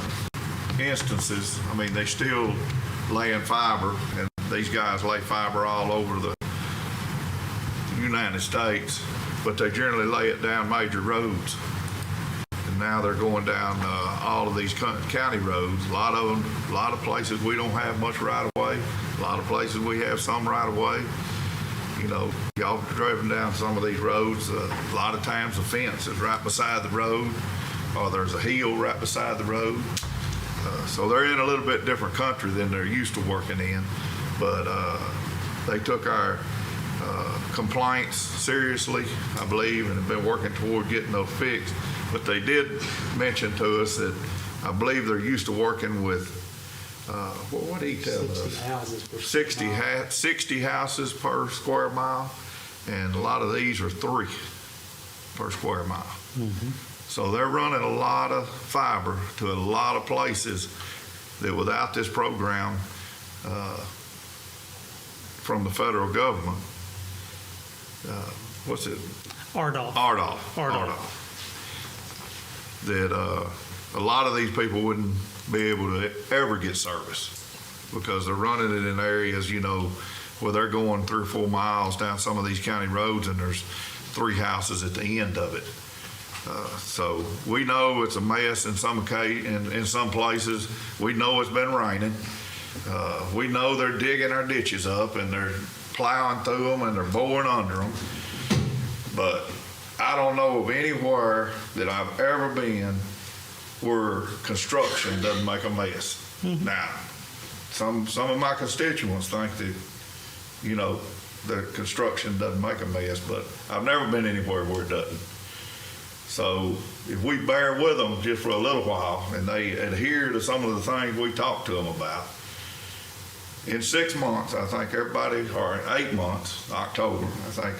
instances. I mean, they still laying fiber, and these guys lay fiber all over the United States, but they generally lay it down major roads. And now they're going down all of these county roads. A lot of places we don't have much right of way. A lot of places we have some right of way. You know, y'all driving down some of these roads, a lot of times the fence is right beside the road, or there's a hill right beside the road. So they're in a little bit different country than they're used to working in, but they took our complaints seriously, I believe, and have been working toward getting those fixed. But they did mention to us that I believe they're used to working with, what did he tell us? 60 houses per square mile, and a lot of these are 3 per square mile. Mm-hmm. So they're running a lot of fiber to a lot of places that without this program from the federal government, what's it? RDOF. That a lot of these people wouldn't be able to ever get service because they're running it in areas, you know, where they're going 3 or 4 miles down some of these county roads, and there's 3 houses at the end of it. So we know it's a mess in some places. We know it's been raining. We know they're digging our ditches up, and they're plowing through them, and they're boring under them. But I don't know of anywhere that I've ever been where construction doesn't make a mess. Mm-hmm. Now, some of my constituents think that, you know, the construction doesn't make a mess, but I've never been anywhere where it doesn't. So if we bear with them just for a little while and they adhere to some of the things we talked to them about, in 6 months, I think everybody, or in 8 months, October, I think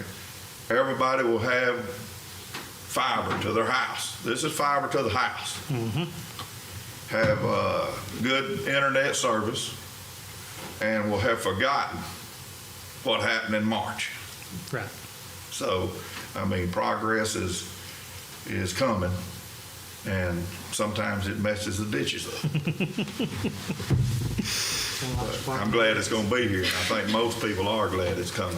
everybody will have fiber to their house. This is fiber to the house. Have good internet service, and will have forgotten what happened in March. Right. So, I mean, progress is coming, and sometimes it messes the ditches up. But I'm glad it's going to be here. I think most people are glad it's coming.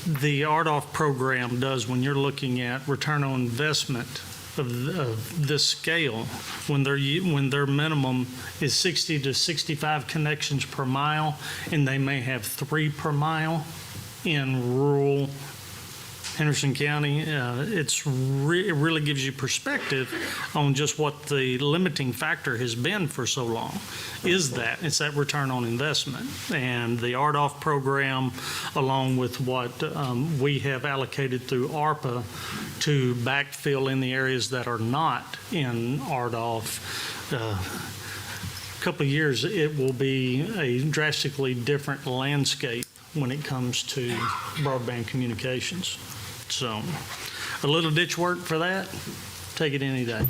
The RDOF program does, when you're looking at return on investment of this scale, when their minimum is 60 to 65 connections per mile, and they may have 3 per mile in rural Henderson County, it really gives you perspective on just what the limiting factor has been for so long. It's that return on investment. And the RDOF program, along with what we have allocated through ARPA to backfill in the areas that are not in RDOF, a couple of years, it will be a drastically different landscape when it comes to broadband communications. So a little ditch work for that, take it any day.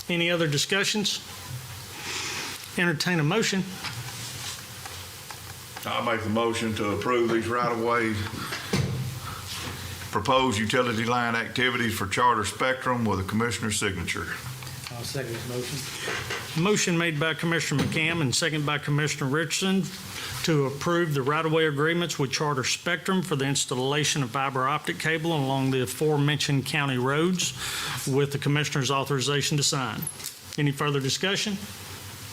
Any other discussions? Entertain a motion. I'll make the motion to approve these right-of-way proposed utility line activities for Charter Spectrum with a commissioner's signature. I'll second this motion. Motion made by Commissioner McCam and second by Commissioner Richardson to approve the right-of-way agreements with Charter Spectrum for the installation of fiber optic cable along the aforementioned county roads with the Commissioner's authorization to sign. Any further discussion?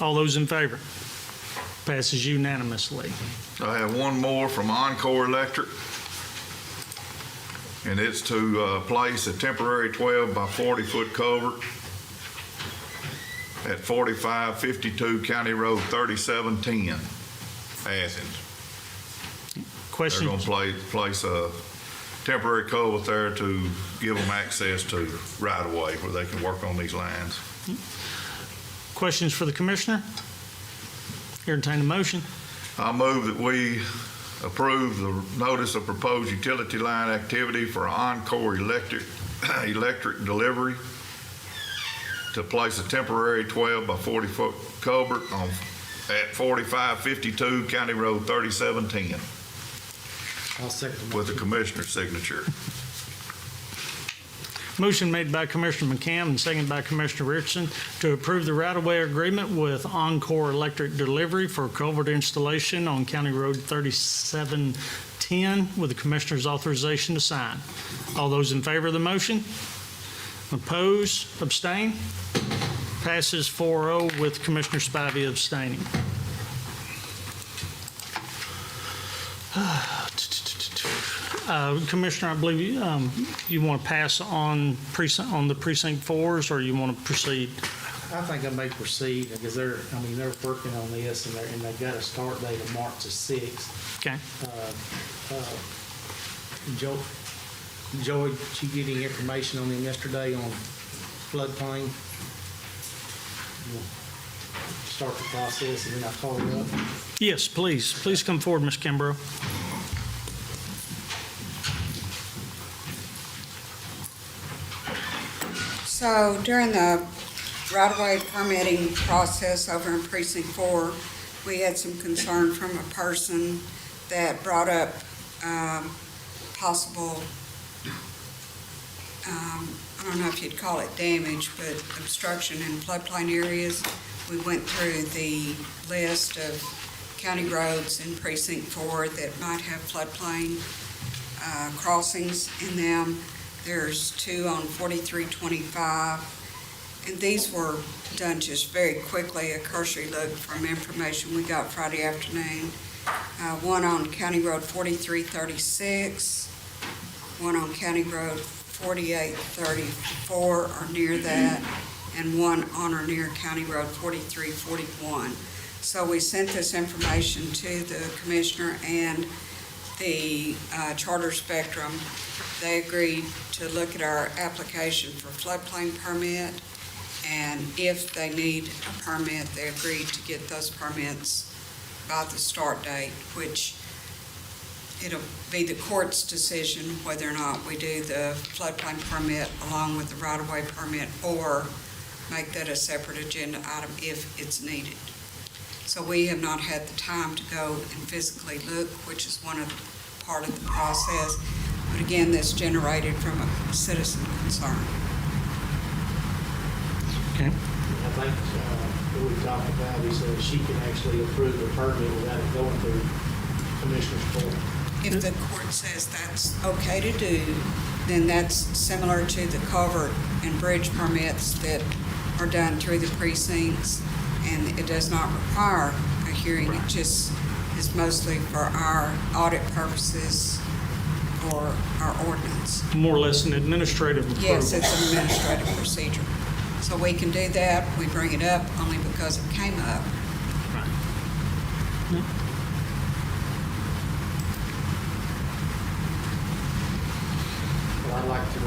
All those in favor? Passes unanimously. I have one more from Encore Electric, and it's to place a temporary 12 by 40 foot culvert at 4552 County Road 3710, Athens. Questions? They're going to place a temporary culvert there to give them access to right-of-way where they can work on these lines. Questions for the Commissioner? Entertain a motion. I move that we approve the notice of proposed utility line activity for Encore Electric delivery to place a temporary 12 by 40 foot culvert at 4552 County Road 3710 I'll second the motion. with the commissioner's signature. Motion made by Commissioner McCam and seconded by Commissioner Richardson to approve the right-of-way agreement with Encore Electric Delivery for culvert installation on County Road 3710 with the Commissioner's authorization to sign. All those in favor of the motion? Oppose? Abstain? Passes 4-0 with Commissioner Spivey abstaining. Commissioner, I believe you want to pass on the precinct 4s, or you want to proceed? I think I may proceed because they're working on this and they've got a start date of March the 6th. Okay. Joy, did you get any information on them yesterday on floodplain? We'll start the process and then I'll call you up. Yes, please. Please come forward, Ms. Kimbrough. So during the right-of-way permitting process over in Precinct 4, we had some concern from a person that brought up possible, I don't know if you'd call it damage, but obstruction in floodplain areas. We went through the list of county roads in Precinct 4 that might have floodplain crossings in them. There's 2 on 4325, and these were done just very quickly, a cursory look from information we got Friday afternoon. 1 on County Road 4336, 1 on County Road 4834 or near that, and 1 on or near County Road 4341. So we sent this information to the commissioner, and the Charter Spectrum, they agreed to look at our application for floodplain permit, and if they need a permit, they agreed to get those permits by the start date, which it'll be the court's decision whether or not we do the floodplain permit along with the right-of-way permit, or make that a separate agenda item if it's needed. So we have not had the time to go and physically look, which is part of the process. But again, that's generated from a citizen concern. Okay. I think what we talked about is she can actually approve the permit without it going through Commissioner's Court. If the court says that's okay to do, then that's similar to the culvert and bridge permits that are done through the precincts, and it does not require a hearing. It just is mostly for our audit purposes for our ordinance. More or less an administrative approval. Yes, it's an administrative procedure. So we can do that. We bring it up only because it came up. Right. Well, I'd like to,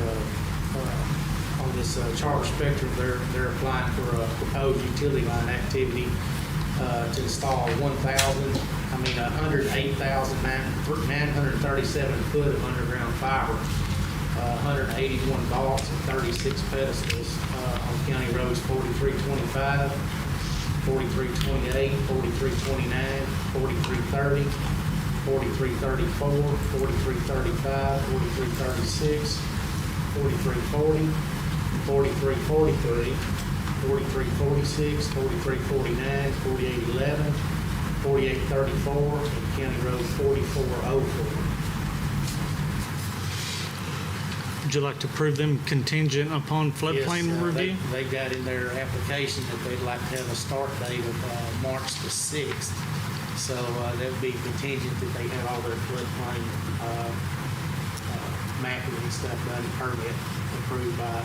on this Charter Spectrum, they're applying for a proposed utility line activity to install 108,937 foot of underground fiber, 181 vaults and 36 pedestals on County Roads 4325, 4328, 4329, 4330, 4334, 4335, 4336, 4340, 4343, 4346, 4349, 4811, 4834, and County Road 4404. Would you like to approve them contingent upon floodplain Yes, review? They got in their application that they'd like to have a start date of March the 6th. So that would be contingent that they have all their floodplain mapping and stuff done, permit approved by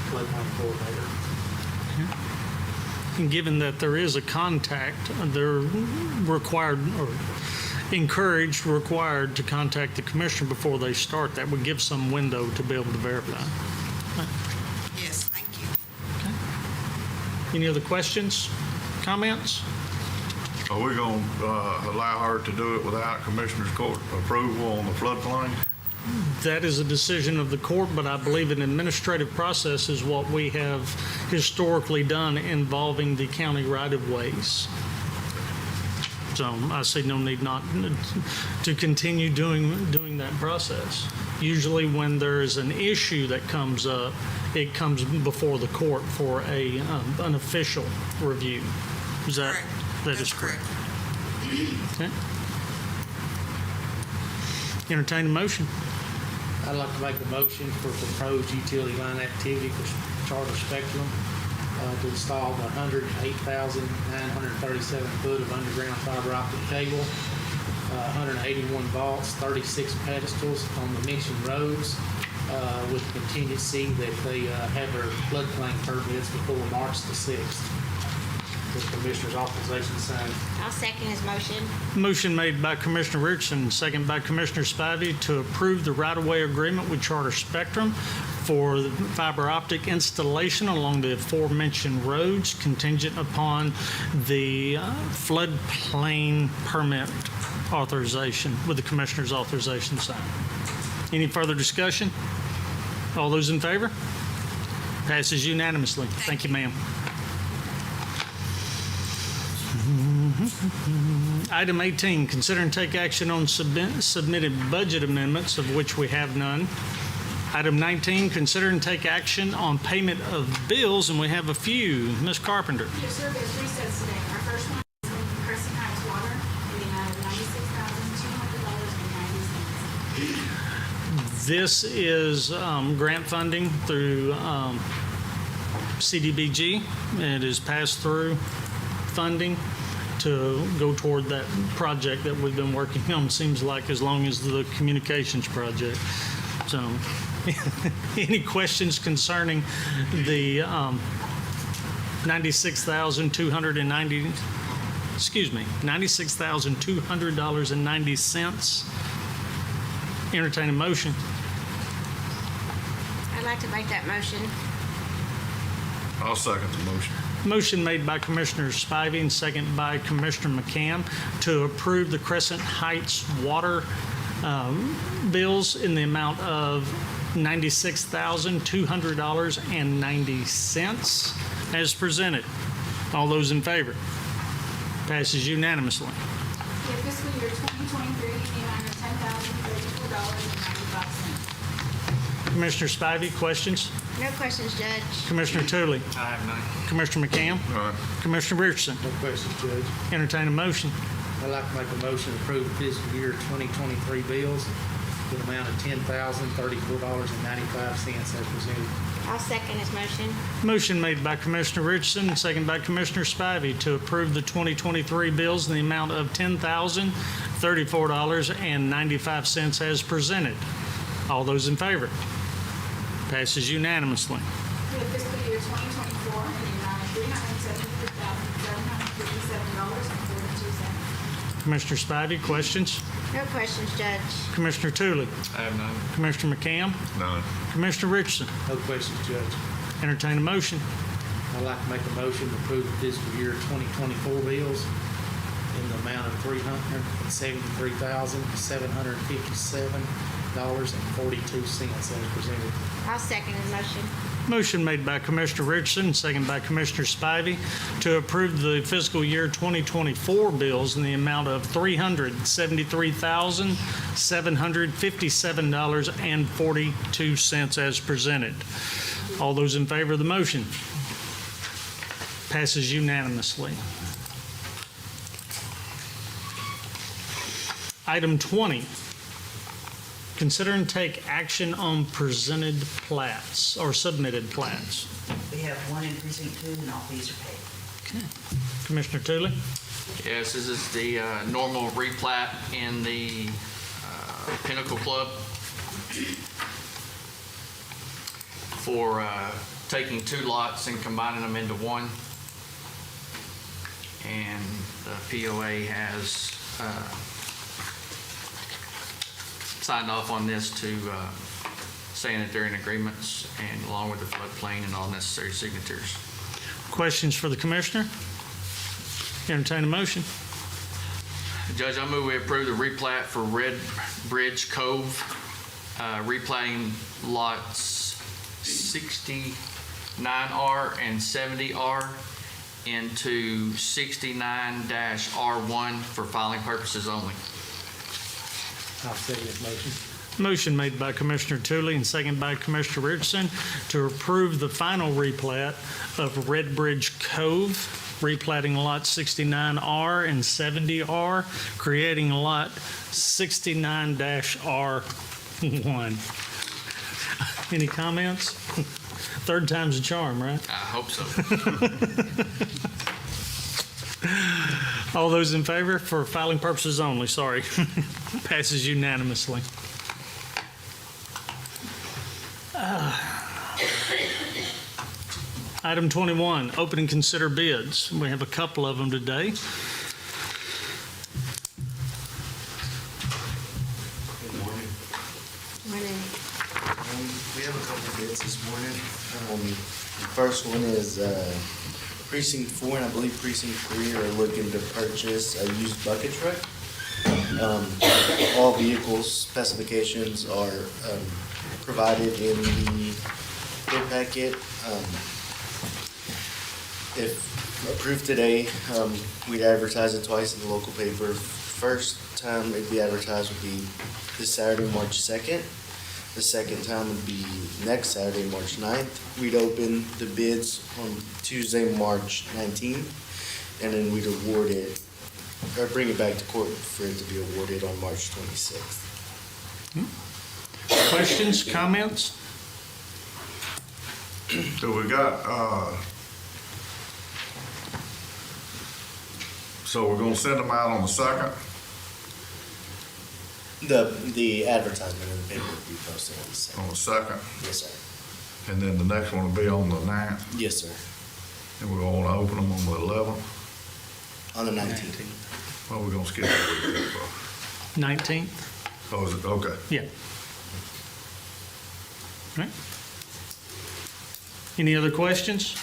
floodplain coordinator. And given that there is a contact, they're required or required to contact the commissioner before they start. That would give some window to be able to verify. Yes, thank you. Any other questions, comments? Are we going to allow her to do it without Commissioner's Court approval on the floodplain? That is a decision of the court, but I believe an administrative process is what we have historically done involving the county right-of-ways. So I see no need not to continue doing that process. Usually when there is an issue that comes up, it comes before the court for an official review. Is that? Correct. That is That's correct. Okay. Entertain a motion. I'd like to make a motion for proposed utility line activity for Charter Spectrum to install the 108,937 foot of underground fiber optic cable, 181 vaults, 36 pedestals on the mentioned roads, with contingency that they have their floodplain permits before March the 6th. With Commissioner's authorization signed. I'll second his motion. Motion made by Commissioner Richardson, second by Commissioner Spivey to approve the right-of-way agreement with Charter Spectrum for the fiber optic installation along the aforementioned roads contingent upon the floodplain permit authorization with the Commissioner's authorization signed. Any further discussion? All those in favor? Passes unanimously. Thank you, ma'am. Item 18, consider and take action on submitted budget amendments, of which we have none. Item 19, consider and take action on payment of bills, and we have a few. Ms. Carpenter. Yes, sir, there's three sets today. Our first one is from Crescent Heights Water, in the amount of $96,200.90. This is grant funding through CDBG. It is pass-through funding to go toward that project that we've been working on, seems like as long as the communications project. So any questions concerning the $96,290 Entertain a motion. I'd like to make that motion. I'll second the motion. Motion made by Commissioner Spivey and second by Commissioner McCam to approve the Crescent Heights water bills in the amount of $96,200.90 as presented. All those in favor? Passes unanimously. For fiscal year 2023, the amount of $10,034.95. Commissioner Spivey, questions? No questions, Judge. Commissioner Tooley? I have none. Commissioner McCam? All right. Commissioner Richardson? No questions, Judge. Entertain a motion. I'd like to make a motion to approve the fiscal year 2023 bills with an amount of $10,034.95 as presented. I'll second his motion. Motion made by Commissioner Richardson and second by Commissioner Spivey to approve the 2023 bills in the amount of $10,034.95 as presented. All those in favor? Passes unanimously. For the fiscal year 2024, in the amount of $373,757.42. Commissioner Spivey, questions? No questions, Judge. Commissioner Tooley? I have none. Commissioner McCam? None. Commissioner Richardson? No questions, Judge. Entertain a motion. I'd like to make a motion to approve the fiscal year 2024 bills in the amount of $373,757.42 as presented. I'll second his motion. Motion made by Commissioner Richardson, second by Commissioner Spivey to approve the fiscal year 2024 bills in the amount of $373,757.42 as presented. All those in favor of the motion? Passes unanimously. Item 20. Consider and take action on presented plats or submitted plats. We have one in precinct 2 and all fees are paid. Commissioner Tooley? Yes, this is the normal replat in the Pinnacle Club for taking 2 lots and combining them into one. And the POA has signed off on this to saying that they're in agreements and along with the floodplain and all necessary signatures. Questions for the commissioner? Entertain a motion. Judge, I move we approve the replat for Red Bridge Cove, replatting lots 69R and 70R into 69-R1 for filing purposes only. I'll second this motion. Motion made by Commissioner Tooley and second by Commissioner Richardson to approve the final replat of Red Bridge Cove, replatting lot 69R and 70R, creating lot 69-R1. Any comments? Third time's a charm, right? I hope so. All those in favor for filing purposes only, sorry. Passes unanimously. Item 21, open and consider bids. We have a couple of them today. Good morning. Morning. We have a couple of bids this morning. The first one is Precinct 4 and I believe Precinct 3 are looking to purchase a used bucket truck. All vehicle specifications are provided in the bid packet. If approved today, we'd advertise it twice in the local paper. First time it'd be advertised would be this Saturday, March 2nd. The second time would be next Saturday, March 9th. We'd open the bids on Tuesday, March 19th, and then we'd award it, or bring it back to court for it to be awarded on March 26th. Questions, comments? So we got, so we're gonna send them out on the 2nd? The advertisement in the paper will be posted on the 2nd. On the 2nd, Yes, sir. and then the next one will be on the 9th, Yes, sir. and we're gonna open them on the 11th. On the 19th. Well, we're gonna skip a week. 19th? Oh, is it? Okay. Yeah. All right. Any other questions?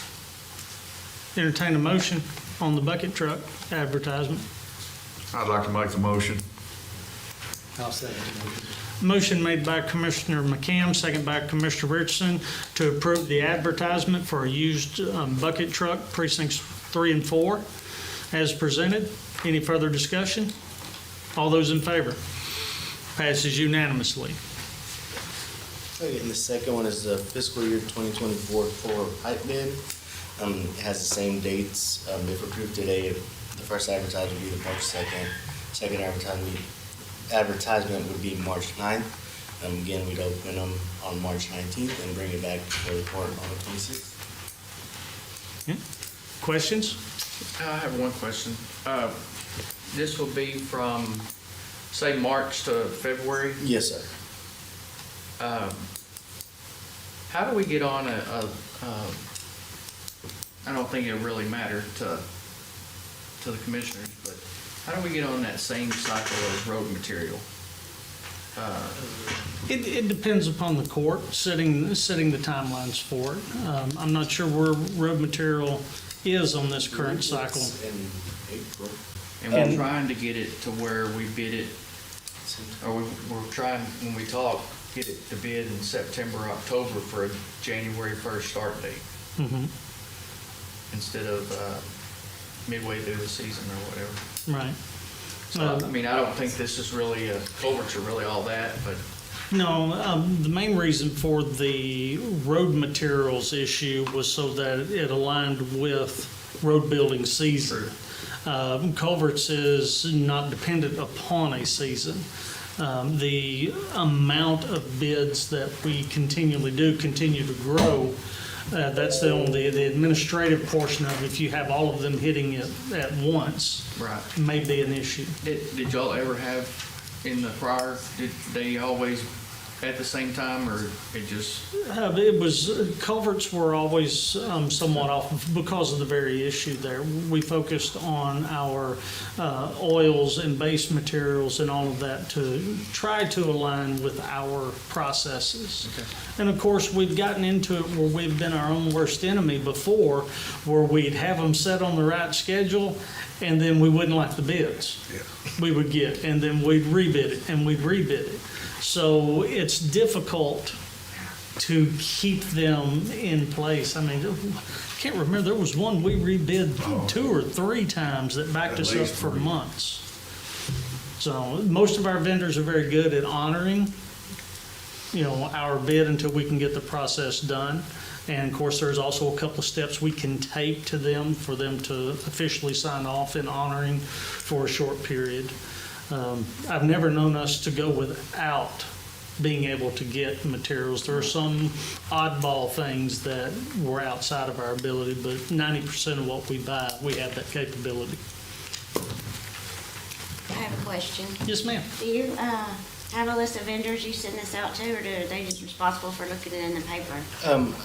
Entertain a motion on the bucket truck advertisement. I'd like to make the motion. I'll second the motion. Motion made by Commissioner McCam, second by Commissioner Richardson, to approve the advertisement for a used bucket truck, precincts 3 and 4, as presented. Any further discussion? All those in favor? Passes unanimously. Okay, and the second one is the fiscal year 2024 for pipe bid. It has the same dates. If approved today, the first advertisement would be March 2nd. Second advertisement would be March 9th. Again, we'd open them on March 19th and bring it back for the court on the 26th. Yeah. Questions? I have one question. This will be from, say, March to February? Yes, sir. How do we get on I don't think it'll really matter to the commissioners, but how do we get on that same cycle as road material? It depends upon the court setting the timelines for it. I'm not sure where road material is on this current cycle. In April. And we're trying to get it to where we bid it, or we're trying, when we talk, get it to bid in September, October for a January 1st start date, Mhm. instead of midway through the season or whatever. Right. So, I mean, I don't think this is really, culverts are really all that, but No, the main reason for the road materials issue was so that it aligned with road building season. Culverts is not dependent upon a season. The amount of bids that we continually do continue to grow. That's the administrative portion of it. If you have all of them hitting it at once, right. may be an issue. Did y'all ever have in the prior, did they always at the same time, or it just? It was, culverts were always somewhat off because of the very issue there. We focused on our oils and base materials and all of that to try to align with our processes. Okay. And of course, we've gotten into it where we've been our own worst enemy before, where we'd have them set on the right schedule, and then we wouldn't like the bids. Yeah. We would get, and then we'd rebid it, and we'd rebid it. So it's difficult to keep them in place. I mean, I can't remember, there was one we rebid 2 or 3 times that backed At us up least for 3. months. So most of our vendors are very good at honoring, our bid until we can get the process done. And of course, there's also a couple of steps we can take to them for them to officially sign off in honoring for a short period. I've never known us to go without being able to get materials. There are some oddball things that were outside of our ability, but 90% of what we buy, we have that capability. I have a question. Yes, ma'am. Do you have a list of vendors you send this out to, or are they just responsible for looking at it in the paper?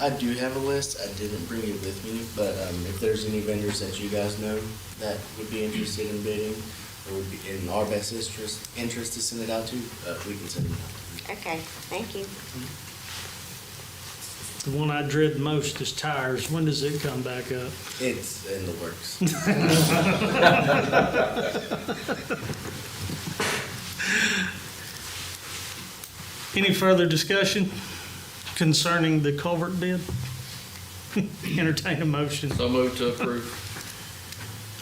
I do have a list. I didn't bring it with me, but if there's any vendors that you guys know that would be interested in bidding, or would be in our best interest to send it out to, we can send it out. Okay, thank you. The one I dread most is tires. When does it come back up? It's in the works. Any further discussion concerning the culvert bid? Entertain a motion. So moved to approve.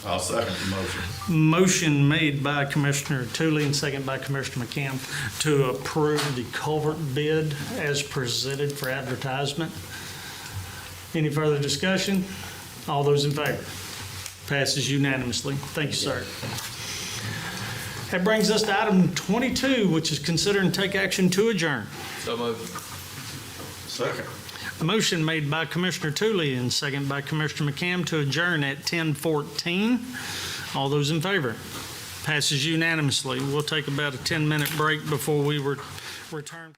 I'll second the motion. Motion made by Commissioner Tooley and second by Commissioner McCam to approve the culvert bid as presented for advertisement. Any further discussion? All those in favor? Passes unanimously. Thank you, sir. That brings us to item 22, which is consider and take action to adjourn. So moved. Second. A motion made by Commissioner Tooley and second by Commissioner McCam to adjourn at 10:14. All those in favor? Passes unanimously. We'll take about a 10-minute break before we return.